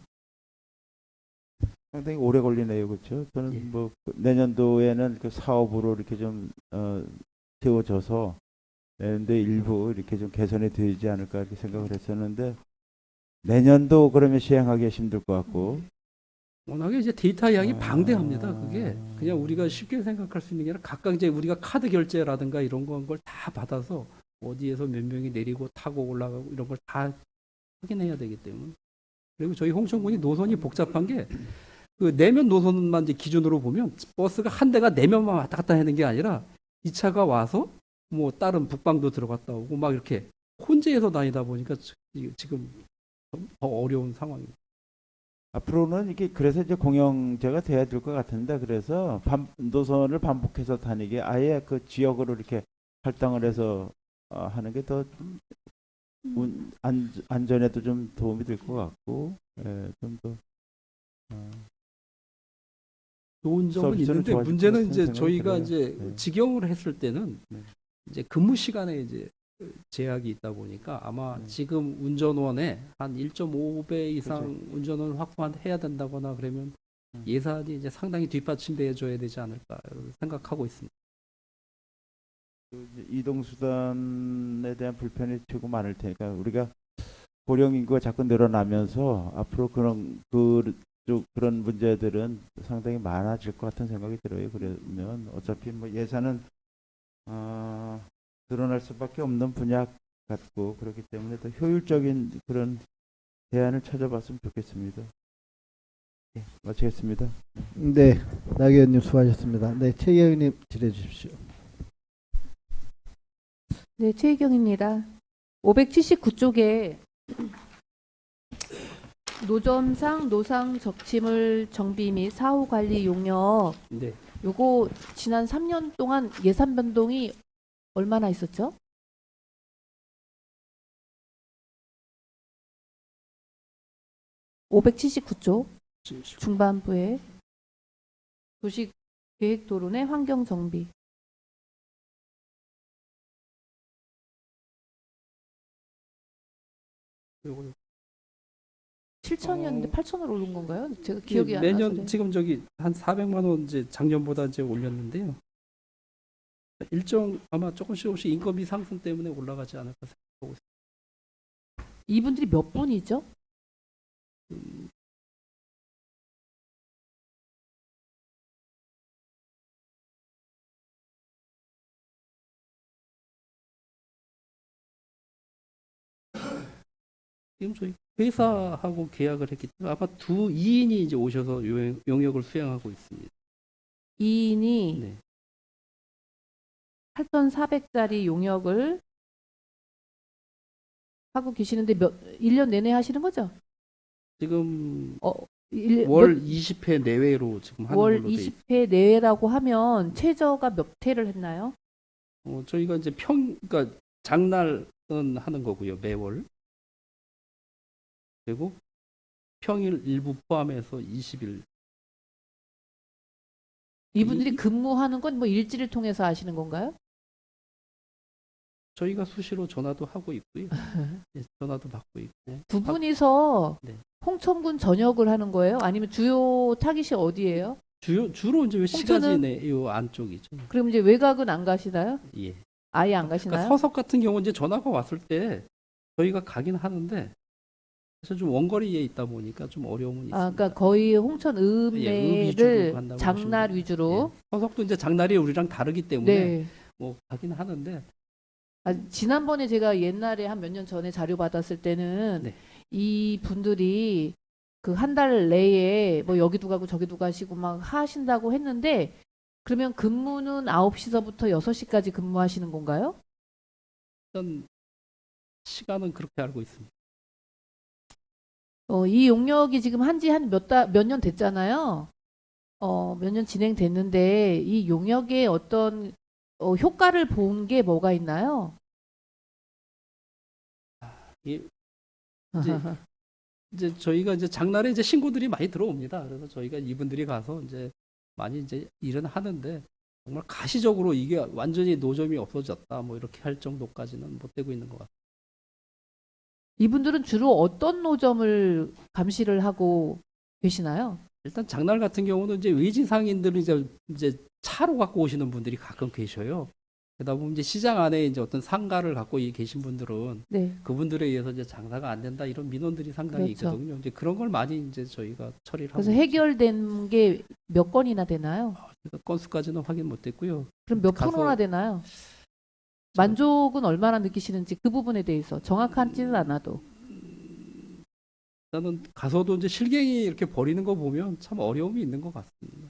Speaker 6: 상당히 오래 걸리네요, 그렇죠? 저는
Speaker 2: 예.
Speaker 6: 뭐 내년도에는 그 사업으로 이렇게 좀 세워져서 내년도에 일부 이렇게 좀 개선이 되지 않을까 이렇게 생각을 했었는데 내년도 그러면 시행하기 힘들 것 같고
Speaker 2: 워낙에 이제 데이터 양이 방대합니다. 그게 그냥 우리가 쉽게 생각할 수 있는 게 아니라 각각 이제 우리가 카드 결제라든가 이런 걸 다 받아서 어디에서 몇 명이 내리고 타고 올라가고 이런 걸 다 확인해야 되기 때문에 그리고 저희 홍천군이 노선이 복잡한 게 그 내면 노선만 이제 기준으로 보면 버스가 한 대가 내면만 왔다 갔다 하는 게 아니라 이 차가 와서 뭐 다른 북방도 들어갔다 오고 막 이렇게 혼재해서 다니다 보니까 지금 더 어려운 상황입니다.
Speaker 6: 앞으로는 이게 그래서 이제 공영제가 돼야 될 것 같은데 그래서 노선을 반복해서 다니게 아예 그 지역으로 이렇게 할당을 해서 하는 게 더 안전에도 좀 도움이 될 것 같고 예, 좀더
Speaker 2: 좋은 점은
Speaker 6: 서비스는
Speaker 2: 있는데
Speaker 6: 좋아질
Speaker 2: 문제는
Speaker 6: 것 같은
Speaker 2: 이제
Speaker 6: 생각이
Speaker 2: 저희가
Speaker 6: 들어요.
Speaker 2: 이제
Speaker 6: 네.
Speaker 2: 직영을 했을 때는
Speaker 6: 네.
Speaker 2: 이제 근무 시간에 이제 제약이 있다 보니까 아마
Speaker 6: 네.
Speaker 2: 지금 운전원의 한 1.5배 이상
Speaker 6: 그렇죠.
Speaker 2: 운전원 확보해야 된다거나 그러면 예산이 이제 상당히 뒷받침되어 줘야 되지 않을까 생각하고 있습니다.
Speaker 6: 이동 수단에 대한 불편이 최고 많을 테니까 우리가 고령 인구가 자꾸 늘어나면서 앞으로 그런 문제들은 상당히 많아질 것 같은 생각이 들어요. 그러면 어차피 뭐 예산은 늘어날 수밖에 없는 분야 같고 그렇기 때문에 더 효율적인 그런 대안을 찾아봤으면 좋겠습니다. 네, 마치겠습니다.
Speaker 1: 네, 나 의원님 수고하셨습니다. 네, 최 의원님 질의해 주십시오.
Speaker 7: 네, 최희경입니다. 579쪽에 노점상 노상 적침물 정비 및 사후 관리 용역
Speaker 2: 네.
Speaker 7: 요거 지난 3년 동안 예산 변동이 얼마나 있었죠? (579쪽) 중반부에 도시계획도로 내 환경정비 7천이었는데 8천으로 오른 건가요? 제가 기억이 안 나서
Speaker 2: 매년
Speaker 7: 그래요.
Speaker 2: 지금 저기 한 400만 원 이제 작년보다 이제 올렸는데요. 일정 아마 조금씩 인건비 상승 때문에 올라가지 않을까 생각하고 있습니다.
Speaker 7: 이분들이 몇 분이죠?
Speaker 2: 지금 저희 회사하고 계약을 했기 때문에 아마 2인이 이제 오셔서 용역을 수행하고 있습니다.
Speaker 7: 2인이
Speaker 2: 네.
Speaker 7: 8,400짜리 용역을 하고 계시는데 1년 내내 하시는 거죠?
Speaker 2: 지금
Speaker 7: 어,
Speaker 2: 월 20회 내외로 지금 하는
Speaker 7: 월
Speaker 2: 걸로 돼 있습니다.
Speaker 7: 20회 내외라고 하면 최저가 몇 회를 했나요?
Speaker 2: 저희가 이제 그러니까 장날은 하는 거고요, 매월. 그리고 평일 일부 포함해서 20일.
Speaker 7: 이분들이 근무하는 건 뭐 일지를 통해서 하시는 건가요?
Speaker 2: 저희가 수시로 전화도 하고 있고요. 네, 전화도 받고 있고.
Speaker 7: 두 분이서
Speaker 2: 네.
Speaker 7: 홍천군 전역을 하는 거예요? 아니면 주요 타깃이 어디예요?
Speaker 2: 주로 이제 시가지
Speaker 7: 홍천은?
Speaker 2: 내 안쪽이죠.
Speaker 7: 그럼 이제 외곽은 안 가시나요?
Speaker 2: 예.
Speaker 7: 아예 안
Speaker 2: 그러니까
Speaker 7: 가시나요?
Speaker 2: 서석 같은 경우 이제 전화가 왔을 때 저희가 가긴 하는데 그래서 좀 원거리에 있다 보니까 좀 어려움은 있습니다.
Speaker 7: 아, 그러니까 거의 홍천
Speaker 2: 예, 위주로
Speaker 7: 읍내를
Speaker 2: 간다고
Speaker 7: 장날
Speaker 2: 보시면
Speaker 7: 위주로.
Speaker 2: 예. 서석도 이제 장날이 우리랑 다르기 때문에
Speaker 7: 네.
Speaker 2: 뭐 가긴 하는데
Speaker 7: 아, 지난번에 제가 옛날에 한 몇 년 전에 자료 받았을 때는
Speaker 2: 네.
Speaker 7: 이 분들이 그 한 달 내에 뭐 여기도 가고 저기도 가시고 막 하신다고 했는데 그러면 근무는 9시서부터 6시까지 근무하시는 건가요?
Speaker 2: 일단 시간은 그렇게 알고 있습니다.
Speaker 7: 이 용역이 지금 한지 한 몇 년 됐잖아요. 몇 년 진행됐는데 이 용역의 어떤 효과를 본 게 뭐가 있나요?
Speaker 2: 예, 이제 저희가 이제 장날에 이제 신고들이 많이 들어옵니다. 그래서 저희가 이분들이 가서 이제 많이 이제 일은 하는데 정말 가시적으로 이게 완전히 노점이 없어졌다 뭐 이렇게 할 정도까지는 못 되고 있는 것 같아요.
Speaker 7: 이분들은 주로 어떤 노점을 감시를 하고 계시나요?
Speaker 2: 일단 장날 같은 경우는 이제 외지 상인들은 이제 차로 갖고 오시는 분들이 가끔 계셔요. 그러다 보면 이제 시장 안에 이제 어떤 상가를 갖고 계신 분들은
Speaker 7: 네.
Speaker 2: 그분들에 의해서 이제 장사가 안 된다 이런 민원들이 상당히
Speaker 7: 그렇죠.
Speaker 2: 있거든요. 이제 그런 걸 많이 이제 저희가 처리를 하고
Speaker 7: 그래서 해결된 게 몇 건이나 되나요?
Speaker 2: 있습니다. 건수까지는 확인 못했고요.
Speaker 7: 그럼 몇
Speaker 2: 가서-
Speaker 7: 프로나 되나요? 만족은 얼마나 느끼시는지 그 부분에 대해서 정확하지는 않아도
Speaker 2: 나는 가서도 이제 실갱이 이렇게 버리는 거 보면 참 어려움이 있는 것 같습니다.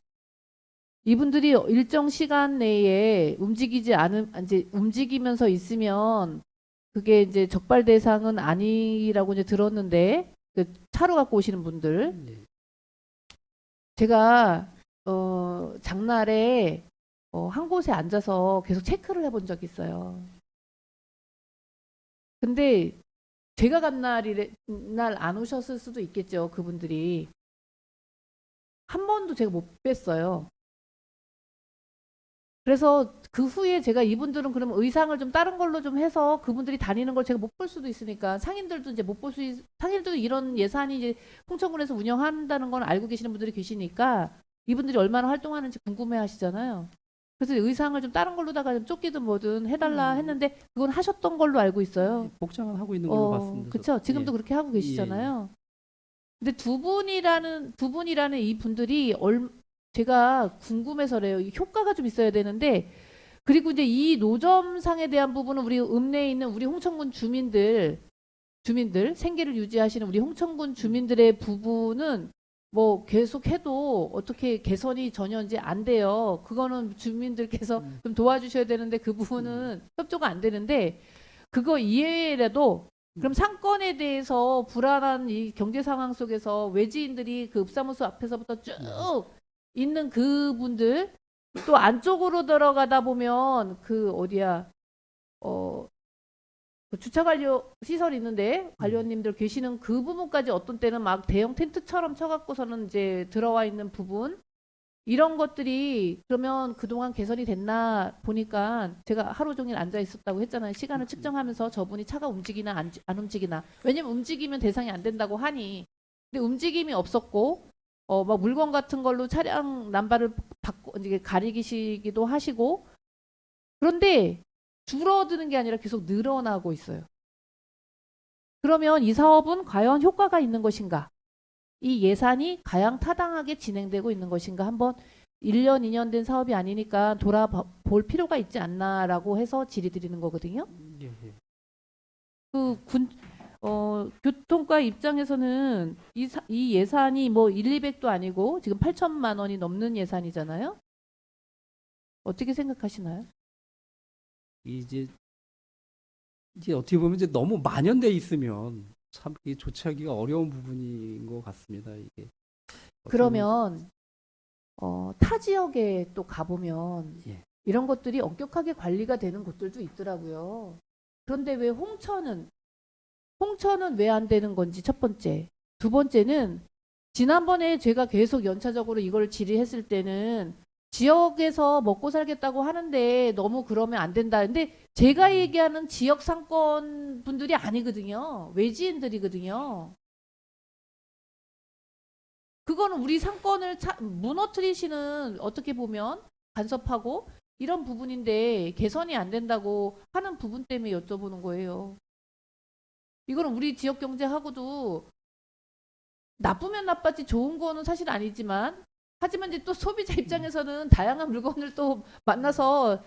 Speaker 7: 이분들이 일정 시간 내에 움직이지 않은 이제 움직이면서 있으면 그게 이제 적발 대상은 아니라고 이제 들었는데 그 차로 갖고 오시는 분들
Speaker 2: 예.
Speaker 7: 제가 장날에 한 곳에 앉아서 계속 체크를 해본 적이 있어요. 근데 제가 간 날 안 오셨을 수도 있겠죠. 그분들이 한 번도 제가 못 뵀어요. 그래서 그 후에 제가 이분들은 그러면 의상을 좀 다른 걸로 좀 해서 그분들이 다니는 걸 제가 못 볼 수도 있으니까 상인들도 이제 못 볼 상인들도 이런 예산이 이제 홍천군에서 운영한다는 건 알고 계시는 분들이 계시니까 이분들이 얼마나 활동하는지 궁금해 하시잖아요. 그래서 의상을 좀 다른 걸로다가 좀 조끼든 뭐든 해달라 했는데 그건 하셨던 걸로 알고 있어요.
Speaker 2: 복장은 하고 있는 걸로 봤습니다.
Speaker 7: 그렇죠. 지금도
Speaker 2: 예.
Speaker 7: 그렇게 하고 계시잖아요. 근데 두 분이라는 이 분들이 제가 궁금해서래요. 이 효과가 좀 있어야 되는데 그리고 이제 이 노점상에 대한 부분은 우리 읍내에 있는 우리 홍천군 주민들 생계를 유지하시는 우리 홍천군 주민들의 부분은 뭐 계속 해도 어떻게 개선이 전혀 이제 안 돼요. 그거는 주민들께서 좀 도와주셔야 되는데 그 부분은 협조가 안 되는데 그거 이외에라도 그럼 상권에 대해서 불안한 이 경제 상황 속에서 외지인들이 그 읍사무소 앞에서부터 쭉 있는 그분들 또 안쪽으로 들어가다 보면 그 어디야 그 주차 관료 시설 있는데 관료님들 계시는 그 부분까지 어떤 때는 막 대형 텐트처럼 쳐갖고서는 이제 들어와 있는 부분 이런 것들이 그러면 그동안 개선이 됐나 보니까 제가 하루 종일 앉아 있었다고 했잖아요. 시간을 측정하면서 저분이 차가 움직이나 안 움직이나 왜냐면 움직이면 대상이 안 된다고 하니 근데 움직임이 없었고 막 물건 같은 걸로 차량 남발을 이제 가리기시기도 하시고 그런데 줄어드는 게 아니라 계속 늘어나고 있어요. 그러면 이 사업은 과연 효과가 있는 것인가? 이 예산이 가양타당하게 진행되고 있는 것인가? 한번 1년, 2년 된 사업이 아니니까 돌아볼 필요가 있지 않나라고 해서 질의드리는 거거든요.
Speaker 2: 예, 예.
Speaker 7: 교통과 입장에서는 이 예산이 뭐 200도 아니고 지금 8천만 원이 넘는 예산이잖아요. 어떻게 생각하시나요?
Speaker 2: 이제 어떻게 보면 이제 너무 만연돼 있으면 참 이게 조치하기가 어려운 부분인 것 같습니다. 이게
Speaker 7: 그러면 타 지역에 또 가보면
Speaker 2: 예.
Speaker 7: 이런 것들이 엄격하게 관리가 되는 곳들도 있더라고요. 그런데 왜 홍천은 왜 안 되는 건지 첫 번째. 두 번째는 지난번에 제가 계속 연차적으로 이걸 질의했을 때는 지역에서 먹고 살겠다고 하는데 너무 그러면 안 된다. 근데 제가 얘기하는 지역 상권 분들이 아니거든요. 외지인들이거든요. 그거는 우리 상권을 무너뜨리시는 어떻게 보면 간섭하고 이런 부분인데 개선이 안 된다고 하는 부분 때문에 여쭤보는 거예요. 이거는 우리 지역 경제하고도 나쁘면 나빴지 좋은 거는 사실 아니지만 하지만 이제 또 소비자 입장에서는 다양한 물건을 또 만나서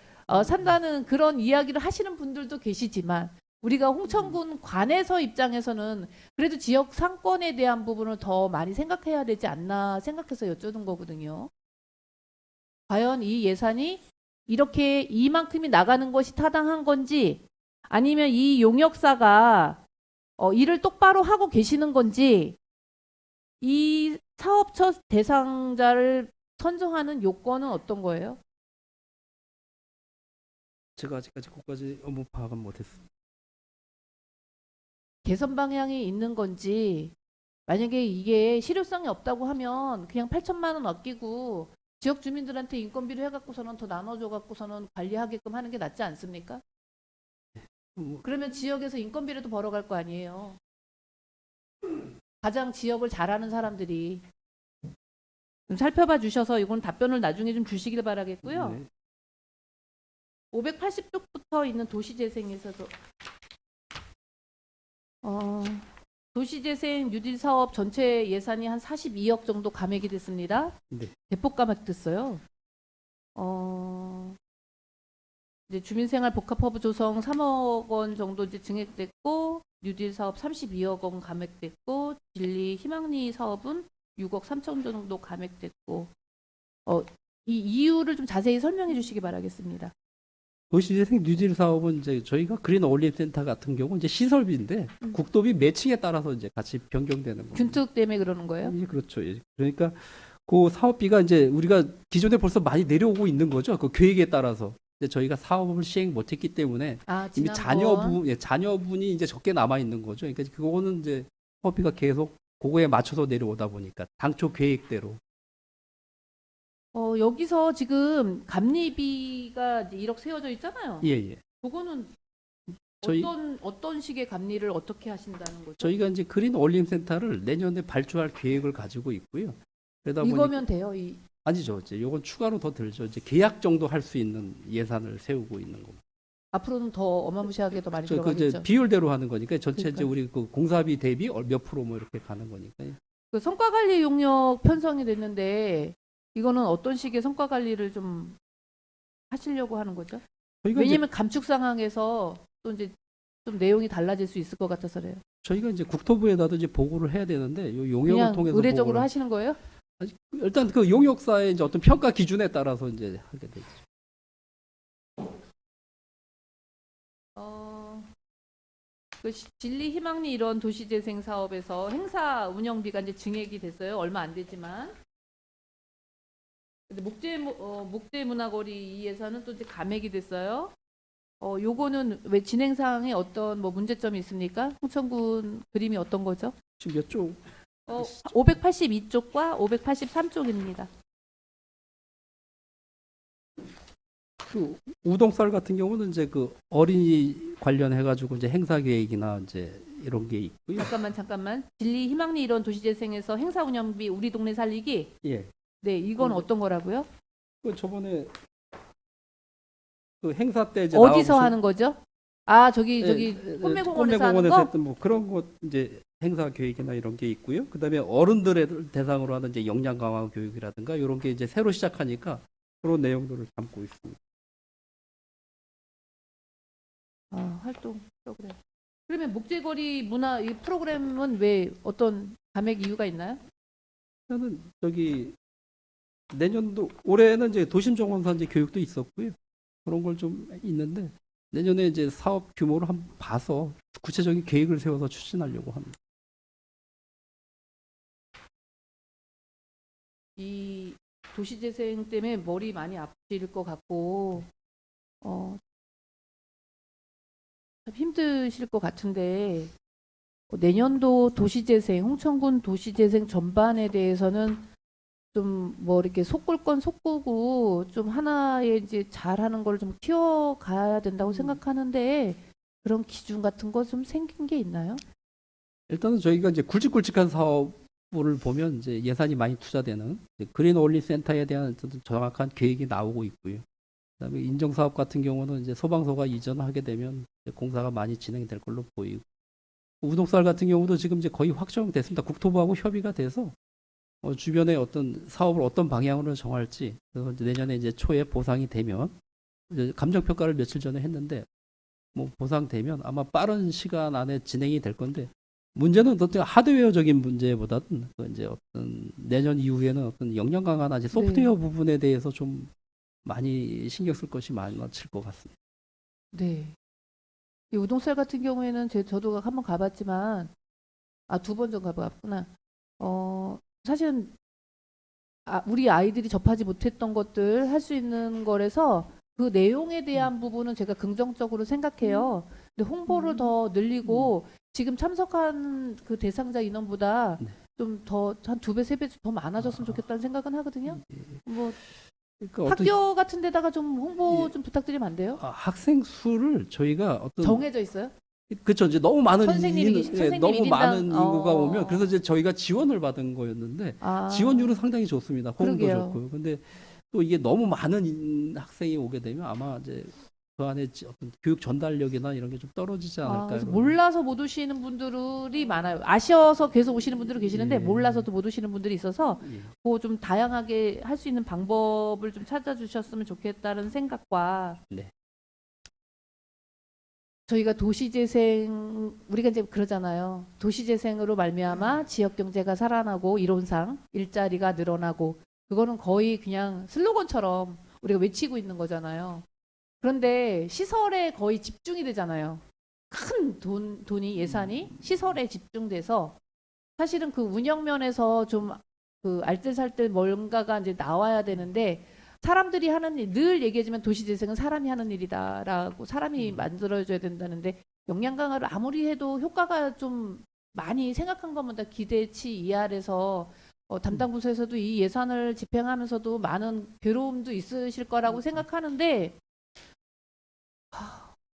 Speaker 7: 산다는 그런 이야기를 하시는 분들도 계시지만 우리가 홍천군 관에서 입장에서는 그래도 지역 상권에 대한 부분을 더 많이 생각해야 되지 않나 생각해서 여쭤는 거거든요. 과연 이 예산이 이렇게 이만큼이 나가는 것이 타당한 건지 아니면 이 용역사가 일을 똑바로 하고 계시는 건지 이 사업처 대상자를 선정하는 요건은 어떤 거예요?
Speaker 2: 제가 아직까지 그것까지 업무 파악은 못했습니다.
Speaker 7: 개선 방향이 있는 건지 만약에 이게 실효성이 없다고 하면 그냥 8천만 원 아끼고 지역 주민들한테 인건비를 해갖고서는 더 나눠줘갖고서는 관리하게끔 하는 게 낫지 않습니까? 그러면 지역에서 인건비라도 벌어갈 거 아니에요. 가장 지역을 잘하는 사람들이 좀 살펴봐 주셔서 이건 답변을 나중에 좀 주시길 바라겠고요.
Speaker 2: 네.
Speaker 7: 580쪽부터 있는 도시재생에서도 도시재생 뉴딜 사업 전체 예산이 한 42억 정도 감액이 됐습니다.
Speaker 2: 네.
Speaker 7: 대폭 감액됐어요. 이제 주민생활 복합허브 조성 3억 원 정도 이제 증액됐고 뉴딜 사업 32억 원 감액됐고 진리 희망리 사업은 6억 3천 정도 감액됐고 이 이유를 좀 자세히 설명해 주시기 바라겠습니다.
Speaker 2: 도시재생 뉴딜 사업은 이제 저희가 그린 어울림 센터 같은 경우 이제 시설비인데 국도비 매칭에 따라서 이제 같이 변경되는 거예요.
Speaker 7: 균특 때문에 그러는 거예요?
Speaker 2: 예, 그렇죠. 예. 그러니까 그 사업비가 이제 우리가 기존에 벌써 많이 내려오고 있는 거죠. 그 계획에 따라서. 근데 저희가 사업을 시행 못했기 때문에 이미
Speaker 7: 지난번
Speaker 2: 자녀분이 이제 적게 남아 있는 거죠. 그러니까 그거는 이제 사업비가 계속 그거에 맞춰서 내려오다 보니까 당초 계획대로.
Speaker 7: 여기서 지금 감리비가 이제 1억 세워져 있잖아요.
Speaker 2: 예, 예.
Speaker 7: 그거는
Speaker 2: 저희
Speaker 7: 어떤 식의 감리를 어떻게 하신다는 거죠?
Speaker 2: 저희가 이제 그린 어울림 센터를 내년에 발주할 계획을 가지고 있고요. 그러다 보니까
Speaker 7: 이거면 돼요.
Speaker 2: 아니죠. 이제 요건 추가로 더 들죠. 이제 계약 정도 할 수 있는 예산을 세우고 있는 겁니다.
Speaker 7: 앞으로는 더 어마무시하게 더 많이
Speaker 2: 그
Speaker 7: 들어가겠죠.
Speaker 2: 이제 비율대로 하는 거니까 전체 이제
Speaker 7: 그러니까.
Speaker 2: 우리 그 공사비 대비 몇 프로 뭐 이렇게 가는 거니까.
Speaker 7: 그 성과 관리 용역 편성이 됐는데 이거는 어떤 식의 성과 관리를 좀 하시려고 하는 거죠?
Speaker 2: 저희가
Speaker 7: 왜냐하면 감축 상황에서 또 이제 좀 내용이 달라질 수 있을 것 같아서 그래요.
Speaker 2: 저희가 이제 국토부에다도 이제 보고를 해야 되는데 요 용역을
Speaker 7: 그냥
Speaker 2: 통해서
Speaker 7: 의례적으로
Speaker 2: 보고를
Speaker 7: 하시는 거예요?
Speaker 2: 일단 그 용역사의 이제 어떤 평가 기준에 따라서 이제 하게 되죠.
Speaker 7: 그 진리 희망리 이런 도시재생 사업에서 행사 운영비가 이제 증액이 됐어요. 얼마 안 되지만. 근데 목재 문화거리 이 예산은 또 이제 감액이 됐어요. 요거는 왜 진행 사항에 어떤 뭐 문제점이 있습니까? 홍천군 그림이 어떤 거죠?
Speaker 2: 지금 몇 쪽?
Speaker 7: 582쪽과 583쪽입니다.
Speaker 2: 그 우동쌀 같은 경우는 이제 그 어린이 관련해 가지고 이제 행사 계획이나 이제 이런 게 있고요.
Speaker 7: 잠깐만. 진리 희망리 이런 도시재생에서 행사 운영비 우리 동네 살리기.
Speaker 2: 예.
Speaker 7: 네, 이건 어떤 거라고요?
Speaker 2: 그 저번에 그 행사 때 이제
Speaker 7: 어디서
Speaker 2: 나와보신-
Speaker 7: 하는 거죠? 저기 꽃매공원에서 하는 거?
Speaker 2: 했던 뭐 그런 것 이제 행사 계획이나 이런 게 있고요. 그다음에 어른들을 대상으로 하는 이제 역량 강화 교육이라든가 이런 게 이제 새로 시작하니까 그런 내용들을 담고 있습니다.
Speaker 7: 활동 프로그램. 그러면 목재거리 문화 이 프로그램은 왜 어떤 감액 이유가 있나요?
Speaker 2: 저는 저기 내년도 올해는 이제 도심정원사 이제 교육도 있었고요. 그런 걸 좀 있는데 내년에 이제 사업 규모를 한번 봐서 구체적인 계획을 세워서 추진하려고 합니다.
Speaker 7: 이 도시재생 때문에 머리 많이 아프실 것 같고 참 힘드실 것 같은데 내년도 도시재생, 홍천군 도시재생 전반에 대해서는 좀 뭐 이렇게 속볼 건 속보고 좀 하나의 이제 잘하는 걸 좀 키워가야 된다고 생각하는데 그런 기준 같은 거 좀 생긴 게 있나요?
Speaker 2: 일단은 저희가 이제 굵직굵직한 사업을 보면 이제 예산이 많이 투자되는 이제 그린 어울림 센터에 대한 정확한 계획이 나오고 있고요. 그다음에 인정 사업 같은 경우는 이제 소방서가 이전하게 되면 이제 공사가 많이 진행될 걸로 보이고 우동쌀 같은 경우도 지금 이제 거의 확정됐습니다. 국토부하고 협의가 돼서 주변에 어떤 사업을 어떤 방향으로 정할지 그래서 이제 내년에 이제 초에 보상이 되면 이제 감정 평가를 며칠 전에 했는데 뭐 보상되면 아마 빠른 시간 안에 진행이 될 건데 문제는 어떤 하드웨어적인 문제보다는 그 이제 어떤 내년 이후에는 어떤 역량 강화나 이제 소프트웨어 부분에 대해서 좀 많이 신경 쓸 것이 많아질 것 같습니다.
Speaker 7: 네. 이 우동쌀 같은 경우에는 저도 한번 가봤지만 2번 전 가봤구나. 사실은 우리 아이들이 접하지 못했던 것들 할 수 있는 거라서 그 내용에 대한 부분은 제가 긍정적으로 생각해요. 근데 홍보를 더 늘리고 지금 참석한 그 대상자 인원보다
Speaker 2: 네.
Speaker 7: 좀 더 한 2배, 3배 더 많아졌으면 좋겠다는 생각은 하거든요. 뭐
Speaker 2: 그러니까
Speaker 7: 학교 같은 데다가 좀 홍보 좀 부탁드리면 안 돼요?
Speaker 2: 학생 수를 저희가 어떤
Speaker 7: 정해져 있어요?
Speaker 2: 그렇죠. 이제 너무 많은
Speaker 7: 선생님
Speaker 2: 너무
Speaker 7: 1인당?
Speaker 2: 많은 인구가 오면 그래서 이제 저희가 지원을 받은 거였는데 지원율은 상당히 좋습니다. 호응도
Speaker 7: 그러게요.
Speaker 2: 좋고. 근데 또 이게 너무 많은 학생이 오게 되면 아마 이제 그 안에 어떤 교육 전달력이나 이런 게 좀 떨어지지 않을까.
Speaker 7: 그래서 몰라서 못 오시는 분들이 많아요. 아셔서 계속 오시는 분들은 계시는데
Speaker 2: 예.
Speaker 7: 몰라서도 못 오시는 분들이 있어서
Speaker 2: 예.
Speaker 7: 그 좀 다양하게 할 수 있는 방법을 좀 찾아주셨으면 좋겠다는 생각과
Speaker 2: 네.
Speaker 7: 저희가 도시재생 우리가 이제 그러잖아요. 도시재생으로 말미암아 지역 경제가 살아나고 이론상 일자리가 늘어나고 그거는 거의 그냥 슬로건처럼 우리가 외치고 있는 거잖아요. 그런데 시설에 거의 집중이 되잖아요. 큰 돈이 예산이 시설에 집중돼서 사실은 그 운영 면에서 좀 그 알뜰살뜰 뭔가가 이제 나와야 되는데 사람들이 하는 일, 늘 얘기하지만 도시재생은 사람이 하는 일이다라고 사람이 만들어줘야 된다는데 역량 강화를 아무리 해도 효과가 좀 많이 생각한 것보다 기대치 이하에서 담당 부서에서도 이 예산을 집행하면서도 많은 괴로움도 있으실 거라고 생각하는데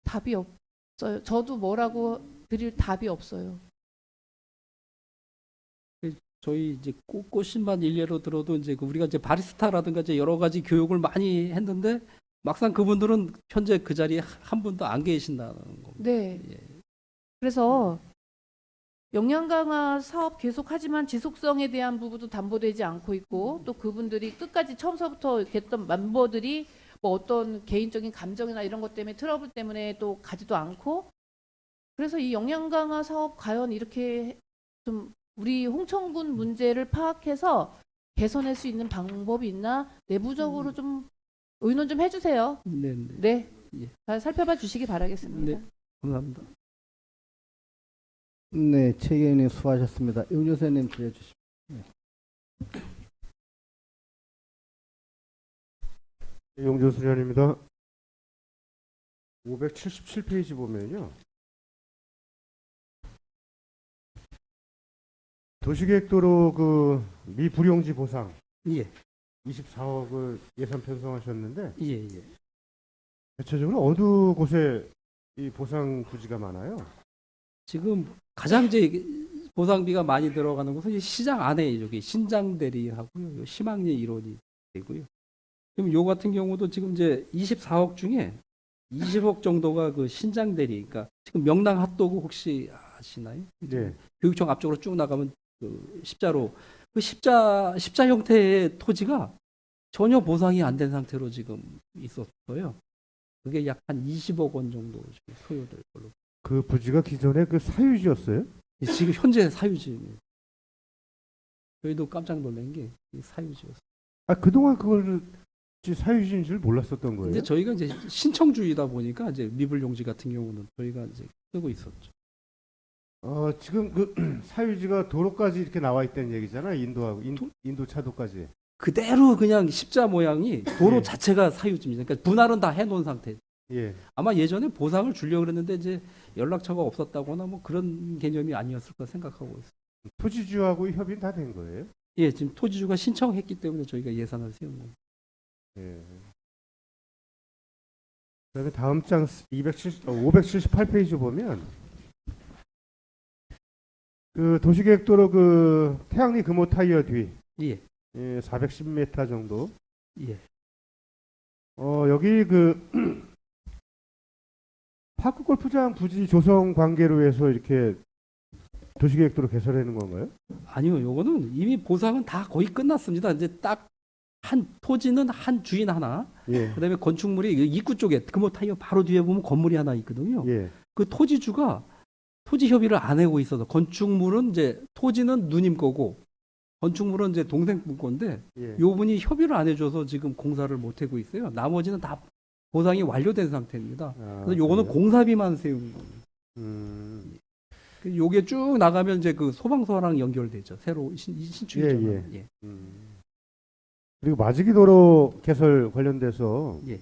Speaker 7: 답이 없어요. 저도 뭐라고 드릴 답이 없어요.
Speaker 2: 저희 이제 꽃신반 일례로 들어도 이제 우리가 이제 바리스타라든가 이제 여러 가지 교육을 많이 했는데 막상 그분들은 현재 그 자리에 한 분도 안 계신다는 겁니다.
Speaker 7: 네.
Speaker 2: 예.
Speaker 7: 그래서 역량 강화 사업 계속하지만 지속성에 대한 부분도 담보되지 않고 있고 또 그분들이 끝까지 처음서부터 했던 멤버들이 뭐 어떤 개인적인 감정이나 이런 것 때문에 트러블 때문에 또 가지도 않고 그래서 이 역량 강화 사업 과연 이렇게 좀 우리 홍천군 문제를 파악해서 개선할 수 있는 방법이 있나 내부적으로 좀 의논 좀 해주세요.
Speaker 2: 네, 네.
Speaker 7: 네.
Speaker 2: 예.
Speaker 7: 잘 살펴봐 주시기 바라겠습니다.
Speaker 2: 네. 감사합니다.
Speaker 1: 네, 최경님 수고하셨습니다. 윤교수님 들려주십시오.
Speaker 8: 용조 수련입니다. 577페이지 보면요. 도시계획도로 그 미불용지 보상
Speaker 2: 예,
Speaker 8: 24억을 예산 편성하셨는데
Speaker 2: 예, 예.
Speaker 8: 대체적으로 어느 곳에 이 보상 부지가 많아요?
Speaker 2: 지금 가장 이제 보상비가 많이 들어가는 곳은 이 시장 안에 여기 신장대리하고요, 요 심학리 일원이 되고요. 그럼 요 같은 경우도 지금 이제 24억 중에 20억 정도가 그 신장대리, 그러니까 지금 명랑 핫도그 혹시 아시나요?
Speaker 8: 네.
Speaker 2: 교육청 앞쪽으로 쭉 나가면 그 십자로 그 십자 형태의 토지가 전혀 보상이 안 된 상태로 지금 있었어요. 그게 약 한 20억 원 정도 지금 소요될 걸로.
Speaker 8: 그 부지가 기존에 그 사유지였어요?
Speaker 2: 지금 현재 사유지입니다. 저희도 깜짝 놀란 게 사유지였어요.
Speaker 8: 아, 그동안 그걸 사유지인 줄 몰랐었던 거예요?
Speaker 2: 근데 저희가 이제 신청주의다 보니까 이제 미불용지 같은 경우는 저희가 이제 쓰고 있었죠.
Speaker 8: 지금 그 사유지가 도로까지 이렇게 나와 있다는 얘기잖아요. 인도하고 인도 차도까지.
Speaker 2: 그대로 그냥 십자 모양이 도로
Speaker 8: 예.
Speaker 2: 자체가 사유지입니다. 그러니까 분할은 다 해놓은 상태.
Speaker 8: 예.
Speaker 2: 아마 예전에 보상을 주려고 그랬는데 이제 연락처가 없었다거나 뭐 그런 개념이 아니었을까 생각하고 있어요.
Speaker 8: 토지주하고 협의는 다 된 거예요?
Speaker 2: 예, 지금 토지주가 신청했기 때문에 저희가 예산을 세운 겁니다.
Speaker 8: 예. 그다음에 다음 장 578페이지 보면 그 도시계획도로 그 태양리 금호 타이어 뒤
Speaker 2: 예,
Speaker 8: 410m 정도.
Speaker 2: 예.
Speaker 8: 여기 그 파크 골프장 부지 조성 관계로 해서 이렇게 도시계획도로 개설하는 건가요?
Speaker 2: 아니요, 요거는 이미 보상은 다 거의 끝났습니다. 이제 딱 한 토지는 한 주인 하나,
Speaker 8: 예.
Speaker 2: 그다음에 건축물이 입구 쪽에 금호 타이어 바로 뒤에 보면 건물이 하나 있거든요.
Speaker 8: 예.
Speaker 2: 그 토지주가 토지 협의를 안 하고 있어서 건축물은 이제 토지는 누님 거고 건축물은 이제 동생분 건데
Speaker 8: 예.
Speaker 2: 요 분이 협의를 안 해줘서 지금 공사를 못 하고 있어요. 나머지는 다 보상이 완료된 상태입니다. 그래서 요거는
Speaker 8: 그래요?
Speaker 2: 공사비만 세운 거예요. 그 요게 쭉 나가면 이제 그 소방서랑 연결되죠. 새로 신축이잖아요.
Speaker 8: 예,
Speaker 2: 예.
Speaker 8: 그리고 마지기도로 개설 관련돼서
Speaker 2: 예.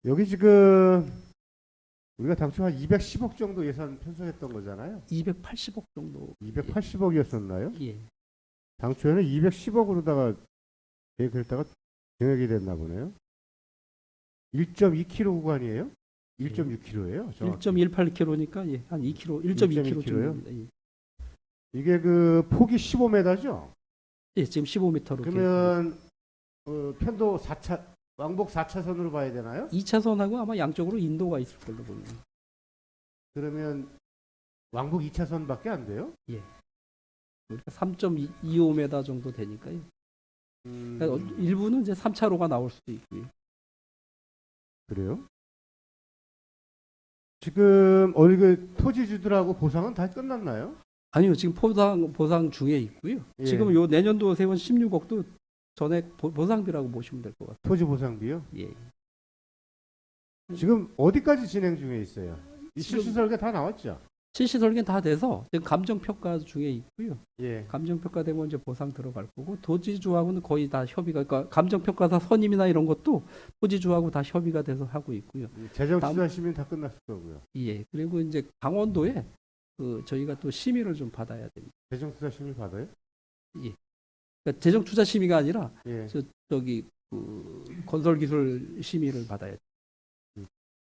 Speaker 8: 여기 지금 우리가 당초 한 210억 정도 예산 편성했던 거잖아요.
Speaker 2: 280억 정도.
Speaker 8: 280억이었었나요?
Speaker 2: 예.
Speaker 8: 당초에는 210억으로다가 계획했다가 증액이 됐나 보네요. 1.2km 구간이에요? 1.6km예요?
Speaker 2: 1.18km니까 예, 한 2km, 1.2km 정도입니다. 예.
Speaker 8: 이게 그 폭이 15m죠?
Speaker 2: 예, 지금 15m로.
Speaker 8: 그러면 편도 4차 왕복 4차선으로 봐야 되나요?
Speaker 2: 2차선하고 아마 양쪽으로 인도가 있을 걸로 보입니다.
Speaker 8: 그러면 왕복 2차선밖에 안 돼요?
Speaker 2: 그러니까 3.25m 정도 되니까요. 그러니까 일부는 이제 3차로가 나올 수도 있고요.
Speaker 8: 그래요? 지금 어느 그 토지주들하고 보상은 다 끝났나요?
Speaker 2: 아니요, 지금 보상 중에 있고요.
Speaker 8: 예.
Speaker 2: 지금 요 내년도 세운 16억도 전액 보상비라고 보시면 될 것 같아요.
Speaker 8: 토지 보상비요?
Speaker 2: 예.
Speaker 8: 지금 어디까지 진행 중에 있어요? 이
Speaker 2: 지금-
Speaker 8: 실시 설계 다 나왔죠?
Speaker 2: 실시 설계는 다 돼서 지금 감정 평가 중에 있고요.
Speaker 8: 예.
Speaker 2: 감정 평가 되면 이제 보상 들어갈 거고 토지주하고는 거의 다 협의가 그러니까 감정 평가사 선임이나 이런 것도 토지주하고 다 협의가 돼서 하고 있고요.
Speaker 8: 재정
Speaker 2: 다음-
Speaker 8: 투자 심의는 다 끝났을 거고요.
Speaker 2: 예. 그리고 이제 강원도에 저희가 또 심의를 좀 받아야 됩니다.
Speaker 8: 재정 투자 심의 받아요?
Speaker 2: 그러니까 재정 투자 심의가 아니라
Speaker 8: 예.
Speaker 2: 저기 건설 기술 심의를 받아야 돼요.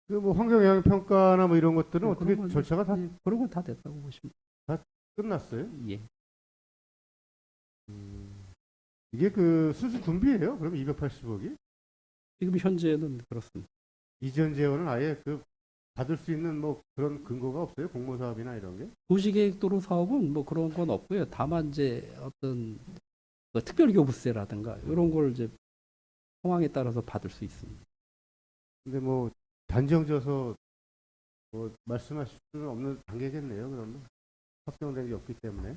Speaker 8: 그 뭐 환경 영향 평가나 뭐 이런 것들은
Speaker 2: 네,
Speaker 8: 어떻게
Speaker 2: 그런 건-
Speaker 8: 절차가 다
Speaker 2: 예, 그런 건 다 됐다고 보시면
Speaker 8: 끝났어요?
Speaker 2: 예.
Speaker 8: 이게 그 수주 준비예요? 그럼 280억이?
Speaker 2: 지금 현재는 그렇습니다.
Speaker 8: 이전 재원은 아예 그 받을 수 있는 뭐 그런 근거가 없어요? 공모 사업이나 이런 게?
Speaker 2: 도시계획도로 사업은 뭐 그런 건 없고요. 다만 이제 어떤 뭐 특별교부세라든가 이런 걸 이제 상황에 따라서 받을 수 있습니다.
Speaker 8: 근데 뭐 단정져서 뭐 말씀하실 수는 없는 단계겠네요. 그러면 확정된 게 없기 때문에.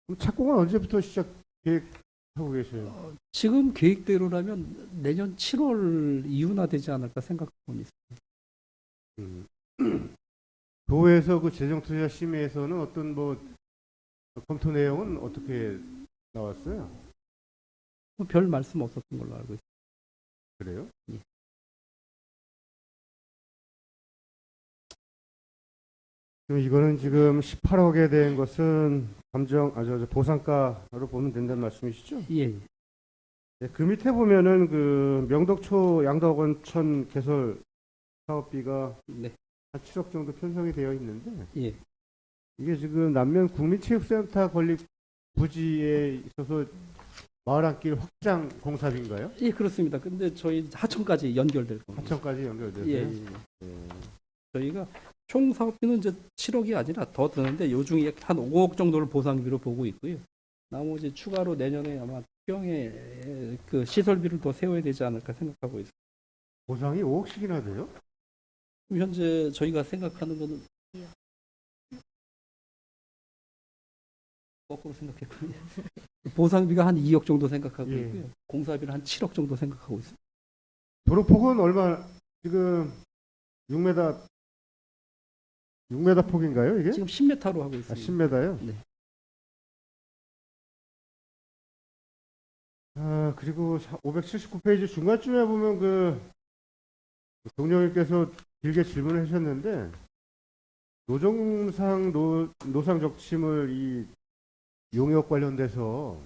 Speaker 8: 그럼 착공은 언제부터 시작 계획하고 계셔요?
Speaker 2: 지금 계획대로라면 내년 7월 이후나 되지 않을까 생각하고 있습니다.
Speaker 8: 음. 도에서 그 재정투자 심의에서는 어떤 뭐 검토 내용은 어떻게 나왔어요?
Speaker 2: 뭐별 말씀 없었던 걸로 알고 있습니다.
Speaker 8: 그래요?
Speaker 2: 예.
Speaker 8: 그럼 이거는 지금 18억에 대한 것은 저 보상가로 보면 된다는 말씀이시죠?
Speaker 2: 예.
Speaker 8: 네, 그 밑에 보면은 그 명덕초 양덕원천 개설 사업비가
Speaker 2: 네.
Speaker 8: 한 7억 정도 편성이 되어 있는데
Speaker 2: 예.
Speaker 8: 이게 지금 남면 국민체육센터 건립 부지에 있어서 마을 한길 확장 공사비인가요?
Speaker 2: 예, 그렇습니다. 근데 저희 하천까지 연결될 겁니다.
Speaker 8: 하천까지 연결돼서요?
Speaker 2: 예, 예.
Speaker 8: 예.
Speaker 2: 저희가 총 사업비는 이제 7억이 아니라 더 드는데 요 중에 한 5억 정도를 보상비로 보고 있고요. 나머지 추가로 내년에 아마 특경에 그 시설비를 더 세워야 되지 않을까 생각하고 있습니다.
Speaker 8: 보상이 5억씩이나 돼요?
Speaker 2: 현재 저희가 생각하는 거는 거꾸로 생각했거든요. 보상비가 한 2억 정도 생각하고
Speaker 8: 예.
Speaker 2: 있고요. 공사비는 한 7억 정도 생각하고 있습니다.
Speaker 8: 도로폭은 얼마 지금 6m 폭인가요 이게?
Speaker 2: 지금 10m로 하고
Speaker 8: 아,
Speaker 2: 있습니다.
Speaker 8: 10m요?
Speaker 2: 네.
Speaker 8: 아, 그리고 579페이지 중간쯤에 보면 그 동료님께서 길게 질문을 하셨는데 노상 적침을 이 용역 관련돼서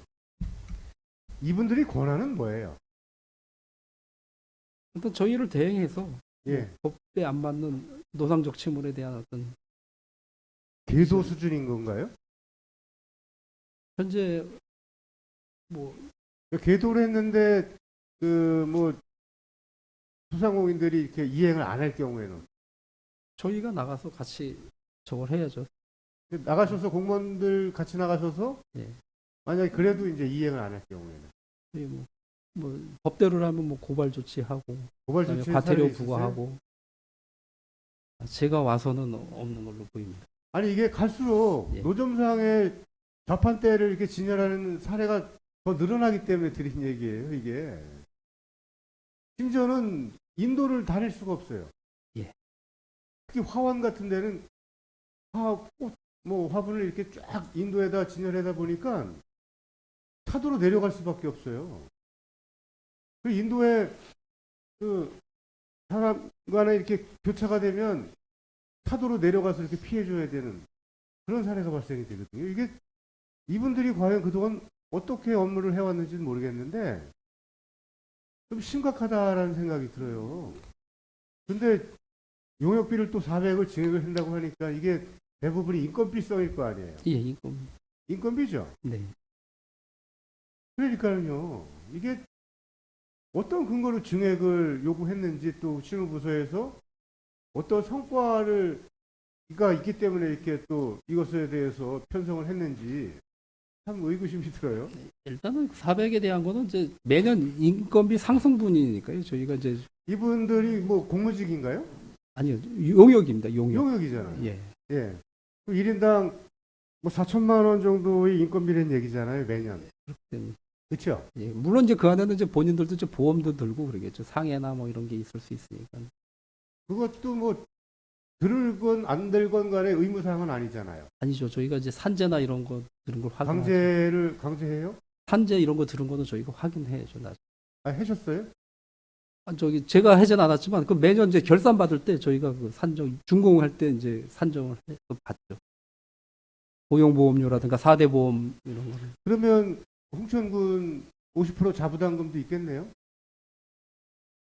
Speaker 8: 이분들이 권한은 뭐예요?
Speaker 2: 일단 저희를 대행해서
Speaker 8: 예,
Speaker 2: 법에 안 맞는 노상적 침울에 대한 어떤
Speaker 8: 계도 수준인 건가요?
Speaker 2: 현재 뭐
Speaker 8: 계도를 했는데 그 뭐 소상공인들이 이렇게 이행을 안 할 경우에는
Speaker 2: 저희가 나가서 같이 저걸 해야죠.
Speaker 8: 나가셔서 공무원들 같이 나가셔서
Speaker 2: 예.
Speaker 8: 만약에 그래도 이제 이행을 안 할 경우에는
Speaker 2: 저희 뭐 법대로라면 뭐 고발 조치하고
Speaker 8: 고발
Speaker 2: 그다음에
Speaker 8: 조치
Speaker 2: 과태료 부과하고 제가 와서는 없는 걸로 보입니다.
Speaker 8: 아니 이게 갈수록
Speaker 2: 예.
Speaker 8: 노점상의 좌판대를 이렇게 진열하는 사례가 더 늘어나기 때문에 드린 얘기예요. 이게 심지어는 인도를 다닐 수가 없어요.
Speaker 2: 예.
Speaker 8: 특히 화원 같은 데는 화분을 이렇게 쫙 인도에다 진열하다 보니까 차도로 내려갈 수밖에 없어요. 그 인도에 그 사람 간에 이렇게 교차가 되면 차도로 내려가서 이렇게 피해줘야 되는 그런 사례가 발생이 되거든요. 이게 이분들이 과연 그동안 어떻게 업무를 해왔는지는 모르겠는데 좀 심각하다라는 생각이 들어요. 근데 용역비를 또 400을 증액을 한다고 하니까 이게 대부분이 인건비성일 거 아니에요.
Speaker 2: 예, 이거
Speaker 8: 인건비죠.
Speaker 2: 네.
Speaker 8: 그러니까요. 이게 어떤 근거로 증액을 요구했는지 또 실무부서에서 어떤 성과가 있기 때문에 이렇게 또 이것에 대해서 편성을 했는지 참 의구심이 들어요.
Speaker 2: 일단은 400에 대한 거는 이제 매년 인건비 상승분이니까요. 저희가 이제
Speaker 8: 이분들이 뭐 공무직인가요?
Speaker 2: 아니요, 용역입니다. 용역.
Speaker 8: 용역이잖아요.
Speaker 2: 예.
Speaker 8: 예. 1인당 뭐 4천만 원 정도의 인건비라는 얘기잖아요, 매년. 그렇죠?
Speaker 2: 예. 물론 이제 그 안에는 이제 본인들도 이제 보험도 들고 그러겠죠. 상해나 뭐 이런 게 있을 수 있으니까.
Speaker 8: 그것도 뭐 들건 안 들건 간에 의무사항은 아니잖아요.
Speaker 2: 아니죠. 저희가 이제 산재나 이런 거 들은 걸 확인.
Speaker 8: 강제해요?
Speaker 2: 산재 이런 거 들은 거는 저희가 확인해야죠. 나중에.
Speaker 8: 아, 하셨어요?
Speaker 2: 저기 제가 하진 않았지만 그 매년 이제 결산 받을 때 저희가 그 산정 준공할 때 이제 산정을 해서 받죠. 고용보험료라든가 4대 보험 이런 거를.
Speaker 8: 그러면 홍천군 50% 자부담금도 있겠네요?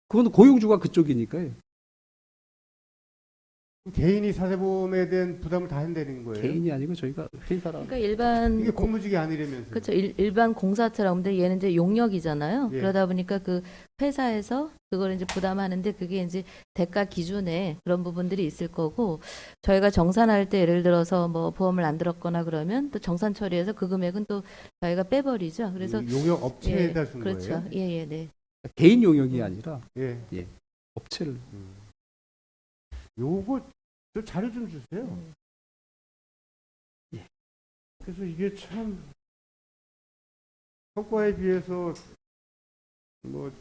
Speaker 2: 그건 고용주가 그쪽이니까요.
Speaker 8: 개인이 사대보험에 대한 부담을 다 한다는 거예요?
Speaker 2: 개인이 아니고 저희가 회사라.
Speaker 5: 그러니까 일반
Speaker 8: 이게 공무직이 아니라면서요?
Speaker 5: 그렇죠. 일반 공사처럼 근데 얘는 이제 용역이잖아요.
Speaker 8: 예.
Speaker 5: 그러다 보니까 그 회사에서 그걸 이제 부담하는데 그게 이제 대가 기준에 그런 부분들이 있을 거고 저희가 정산할 때 예를 들어서 뭐 보험을 안 들었거나 그러면 또 정산 처리해서 그 금액은 또 저희가 빼버리죠. 그래서
Speaker 8: 용역 업체에다 준
Speaker 5: 그렇죠.
Speaker 8: 거예요?
Speaker 5: 예, 네.
Speaker 2: 개인 용역이 아니라
Speaker 8: 예.
Speaker 2: 업체를.
Speaker 8: 요거 저 자료 좀 주세요.
Speaker 2: 예.
Speaker 8: 그래서 이게 참 성과에 비해서 뭐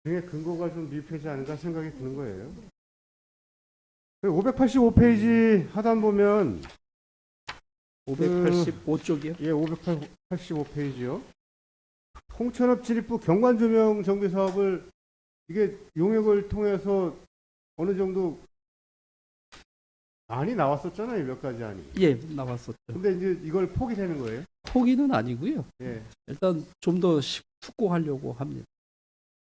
Speaker 8: 등의 근거가 좀 미흡하지 않은가 생각이 드는 거예요. 585페이지 하단 보면
Speaker 2: 585쪽이요?
Speaker 8: 예, 585페이지요. 홍천읍 진입부 경관조명 정비 사업을 이게 용역을 통해서 어느 정도 안이 나왔었잖아요, 몇 가지 안이.
Speaker 2: 예, 나왔었죠.
Speaker 8: 근데 이제 이걸 포기되는 거예요?
Speaker 2: 포기는 아니고요.
Speaker 8: 예.
Speaker 2: 일단 좀 더 숙고하려고 합니다.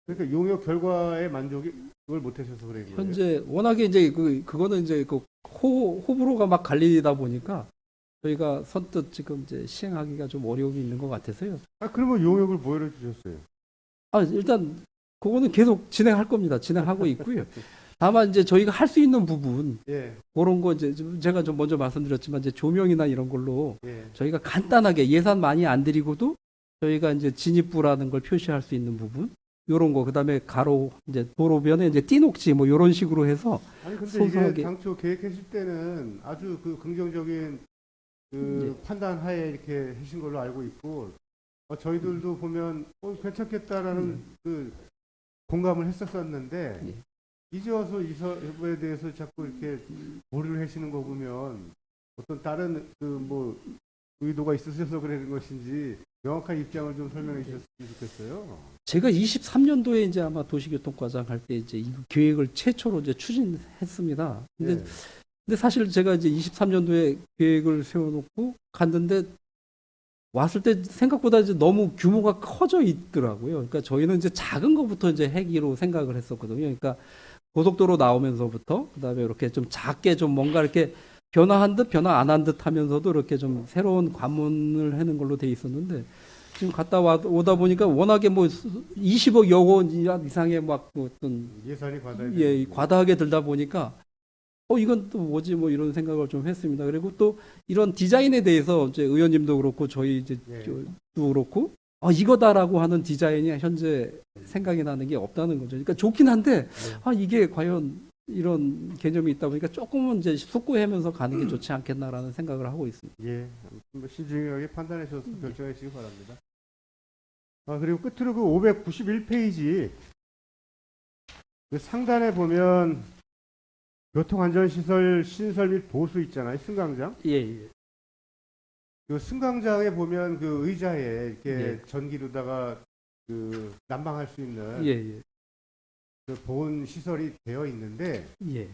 Speaker 8: 그러니까 용역 결과에 만족을 못하셔서 그런 거예요.
Speaker 2: 현재 워낙에 이제 그거는 이제 그 호불호가 막 갈리다 보니까 저희가 선뜻 지금 이제 시행하기가 좀 어려움이 있는 것 같아서요.
Speaker 8: 아, 그러면 용역을 뭐로 주셨어요?
Speaker 2: 일단 그거는 계속 진행할 겁니다. 진행하고 있고요. 다만 이제 저희가 할 수 있는 부분
Speaker 8: 예,
Speaker 2: 그런 거 이제 제가 좀 먼저 말씀드렸지만 이제 조명이나 이런 걸로
Speaker 8: 예.
Speaker 2: 저희가 간단하게 예산 많이 안 들이고도 저희가 이제 진입부라는 걸 표시할 수 있는 부분 요런 거 그다음에 가로 이제 도로변에 이제 띠녹지 뭐 요런 식으로 해서
Speaker 8: 아니 근데
Speaker 2: 소소하게.
Speaker 8: 이게 당초 계획했을 때는 아주 그 긍정적인 그 판단 하에 이렇게 하신 걸로 알고 있고 저희들도 보면 괜찮겠다라는 그 공감을 했었었는데
Speaker 2: 예.
Speaker 8: 이제 와서 이 사업에 대해서 자꾸 이렇게 보류를 하시는 거 보면 어떤 다른 그 뭐 의도가 있으셔서 그러는 것인지 명확한 입장을 좀 설명해 주셨으면 좋겠어요.
Speaker 2: 제가 23년도에 이제 아마 도시교통과장 할 때 이제 이 계획을 최초로 이제 추진했습니다. 근데 사실 제가 이제 23년도에 계획을 세워놓고 갔는데 왔을 때 생각보다 이제 너무 규모가 커져 있더라고요. 그러니까 저희는 이제 작은 것부터 이제 하기로 생각을 했었거든요. 그러니까 고속도로 나오면서부터 그다음에 이렇게 좀 작게 좀 뭔가 이렇게 변화한 듯 변화 안 한 듯 하면서도 이렇게 좀 새로운 관문을 하는 걸로 돼 있었는데 지금 갔다 오다 보니까 워낙에 뭐 20억여 원 이상의 막 어떤
Speaker 8: 예산이
Speaker 2: 과다하게 들다 보니까 이건 또 뭐지 뭐 이런 생각을 좀 했습니다. 그리고 또 이런 디자인에 대해서 이제 의원님도 그렇고 저희 이제 도 그렇고 이거다라고 하는 디자인이 현재 생각이 나는 게 없다는 거죠. 그러니까 좋긴 한데 이게 과연 이런 개념이 있다 보니까 조금은 이제 숙고하면서 가는 게 좋지 않겠나라는 생각을 하고 있습니다.
Speaker 8: 예, 신중하게 판단하셔서 결정하시기 바랍니다. 그리고 끝으로 그 591페이지 그 상단에 보면 교통안전시설 신설 및 보수 있잖아요. 승강장.
Speaker 2: 예.
Speaker 8: 그 승강장에 보면 그 의자에 이렇게
Speaker 2: 예.
Speaker 8: 전기로다가 그 난방할 수 있는
Speaker 2: 예.
Speaker 8: 그 보온 시설이 되어 있는데
Speaker 2: 예.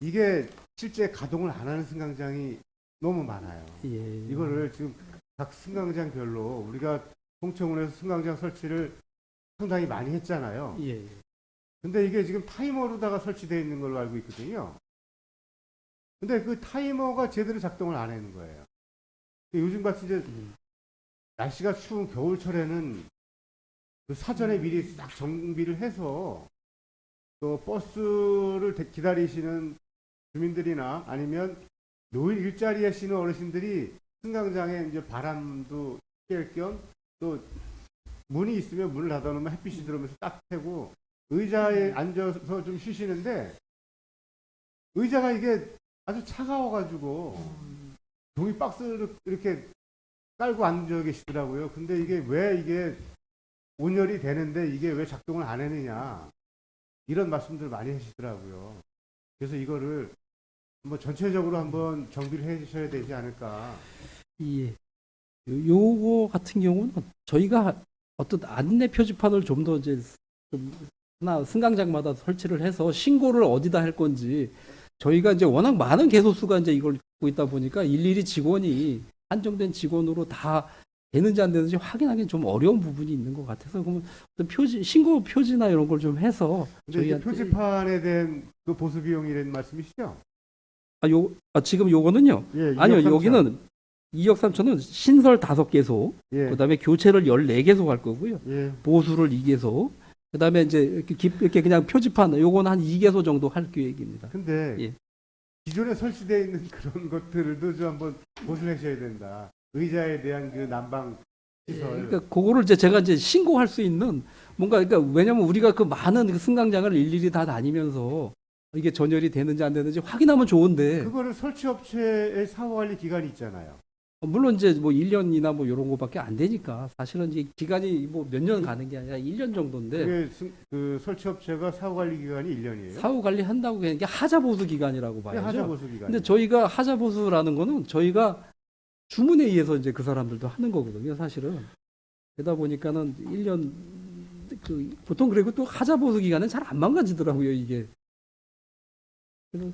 Speaker 8: 이게 실제 가동을 안 하는 승강장이 너무 많아요.
Speaker 2: 예.
Speaker 8: 이거를 지금 각 승강장별로 우리가 홍천군에서 승강장 설치를 상당히 많이 했잖아요.
Speaker 2: 예.
Speaker 8: 근데 이게 지금 타이머로다가 설치되어 있는 걸로 알고 있거든요. 근데 그 타이머가 제대로 작동을 안 하는 거예요. 요즘 같이 이제 날씨가 추운 겨울철에는 그 사전에 미리 싹 정비를 해서 또 버스를 기다리시는 주민들이나 아니면 노일 일자리에 쉬는 어르신들이 승강장에 이제 바람도 피할 겸 또 문이 있으면 문을 닫아놓으면 햇빛이 들어오면서 딱 펴고 의자에 앉아서 좀 쉬시는데 의자가 이게 아주 차가워가지고 종이 박스를 이렇게 깔고 앉아 계시더라고요. 근데 이게 왜 이게 온열이 되는데 이게 왜 작동을 안 했느냐 이런 말씀들 많이 하시더라고요. 그래서 이거를 한번 전체적으로 한번 정비를 해 주셔야 되지 않을까.
Speaker 2: 예. 요거 같은 경우는 저희가 어떤 안내 표지판을 좀 더 이제 좀 하나 승강장마다 설치를 해서 신고를 어디다 할 건지 저희가 이제 워낙 많은 개소수가 이제 이걸 갖고 있다 보니까 일일이 직원이 한정된 직원으로 다 되는지 안 되는지 확인하기는 좀 어려운 부분이 있는 것 같아서 그러면 어떤 표지 신고 표지나 이런 걸 좀 해서
Speaker 8: 근데 이제
Speaker 2: 저희한테
Speaker 8: 표지판에 대한 그 보수 비용이라는 말씀이시죠?
Speaker 2: 지금 요거는요.
Speaker 8: 예,
Speaker 2: 아니요,
Speaker 8: 2억 3천.
Speaker 2: 여기는 2억 3천은 신설 5개소,
Speaker 8: 예,
Speaker 2: 그다음에 교체를 14개소 할 거고요.
Speaker 8: 예.
Speaker 2: 보수를 2개소, 그다음에 이제 이렇게 그냥 표지판 요거는 한 2개소 정도 할 계획입니다.
Speaker 8: 근데
Speaker 2: 예.
Speaker 8: 기존에 설치되어 있는 그런 것들도 좀 한번 보수를 하셔야 된다. 의자에 대한 그 난방 시설.
Speaker 2: 그러니까 그거를 이제 제가 이제 신고할 수 있는 뭔가 그러니까 왜냐면 우리가 그 많은 그 승강장을 일일이 다 다니면서 이게 전열이 되는지 안 되는지 확인하면 좋은데
Speaker 8: 그거를 설치업체의 사후관리 기간이 있잖아요.
Speaker 2: 물론 이제 뭐 1년이나 뭐 이런 거밖에 안 되니까 사실은 이제 기간이 뭐 몇 년 가는 게 아니라 1년 정도인데
Speaker 8: 그게 그 설치업체가 사후관리 기간이 1년이에요.
Speaker 2: 사후 관리한다고 하는 게 하자 보수 기간이라고 봐야죠.
Speaker 8: 하자보수 기간.
Speaker 2: 근데 저희가 하자 보수라는 거는 저희가 주문에 의해서 이제 그 사람들도 하는 거거든요, 사실은. 그러다 보니까는 1년 그 보통 그리고 또 하자 보수 기간은 잘 안 망가지더라고요, 이게. 그래서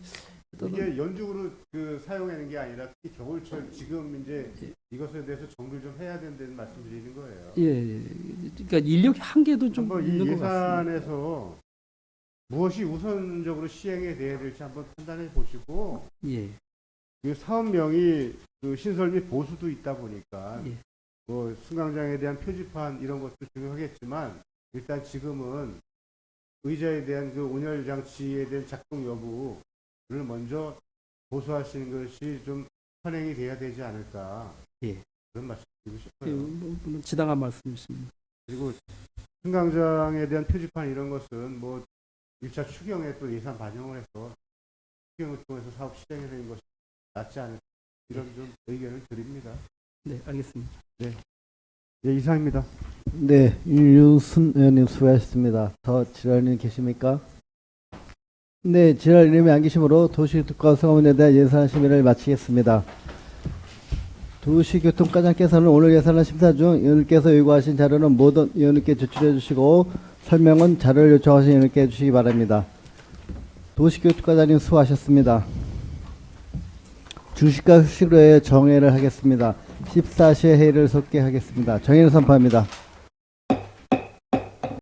Speaker 8: 이게 연중으로 그 사용하는 게 아니라 특히 겨울철 지금 이제 이것에 대해서 정비를 좀 해야 된다는 말씀드리는 거예요.
Speaker 2: 예, 그러니까 인력 한계도 좀
Speaker 8: 한번 이
Speaker 2: 있는 것 같습니다.
Speaker 8: 예산에서 무엇이 우선적으로 시행이 돼야 될지 한번 판단해 보시고
Speaker 2: 예,
Speaker 8: 그 사업명이 그 신설 및 보수도 있다 보니까
Speaker 2: 예.
Speaker 8: 뭐 승강장에 대한 표지판 이런 것도 중요하겠지만 일단 지금은 의자에 대한 그 온열 장치에 대한 작동 여부를 먼저 보수하시는 것이 좀 선행이 돼야 되지 않을까.
Speaker 2: 예.
Speaker 8: 그런 말씀 드리고
Speaker 2: 예,
Speaker 8: 싶어요.
Speaker 2: 물론 지당한 말씀이십니다.
Speaker 8: 그리고 승강장에 대한 표지판 이런 것은 뭐 1차 추경에 또 예산 반영을 해서 추경을 통해서 사업 시행해 되는 것이 낫지 않을까 이런 좀 의견을 드립니다.
Speaker 2: 네, 알겠습니다.
Speaker 8: 예, 이상입니다.
Speaker 1: 네, 윤순 의원님 수고하셨습니다. 더 지랄님 계십니까? 네, 지랄님이 안 계시므로 도시교통과 성원에 대한 예산 심의를 마치겠습니다. 도시교통과장께서는 오늘 예산안 심사 중 의원님께서 요구하신 자료는 모든 의원님께 제출해 주시고 설명은 자료를 요청하신 의원님께 해주시기 바랍니다. 도시교통과장님 수고하셨습니다. 주식과 수식으로의 정회를 하겠습니다. 14시에 회의를 속개하겠습니다. 정회를 선포합니다.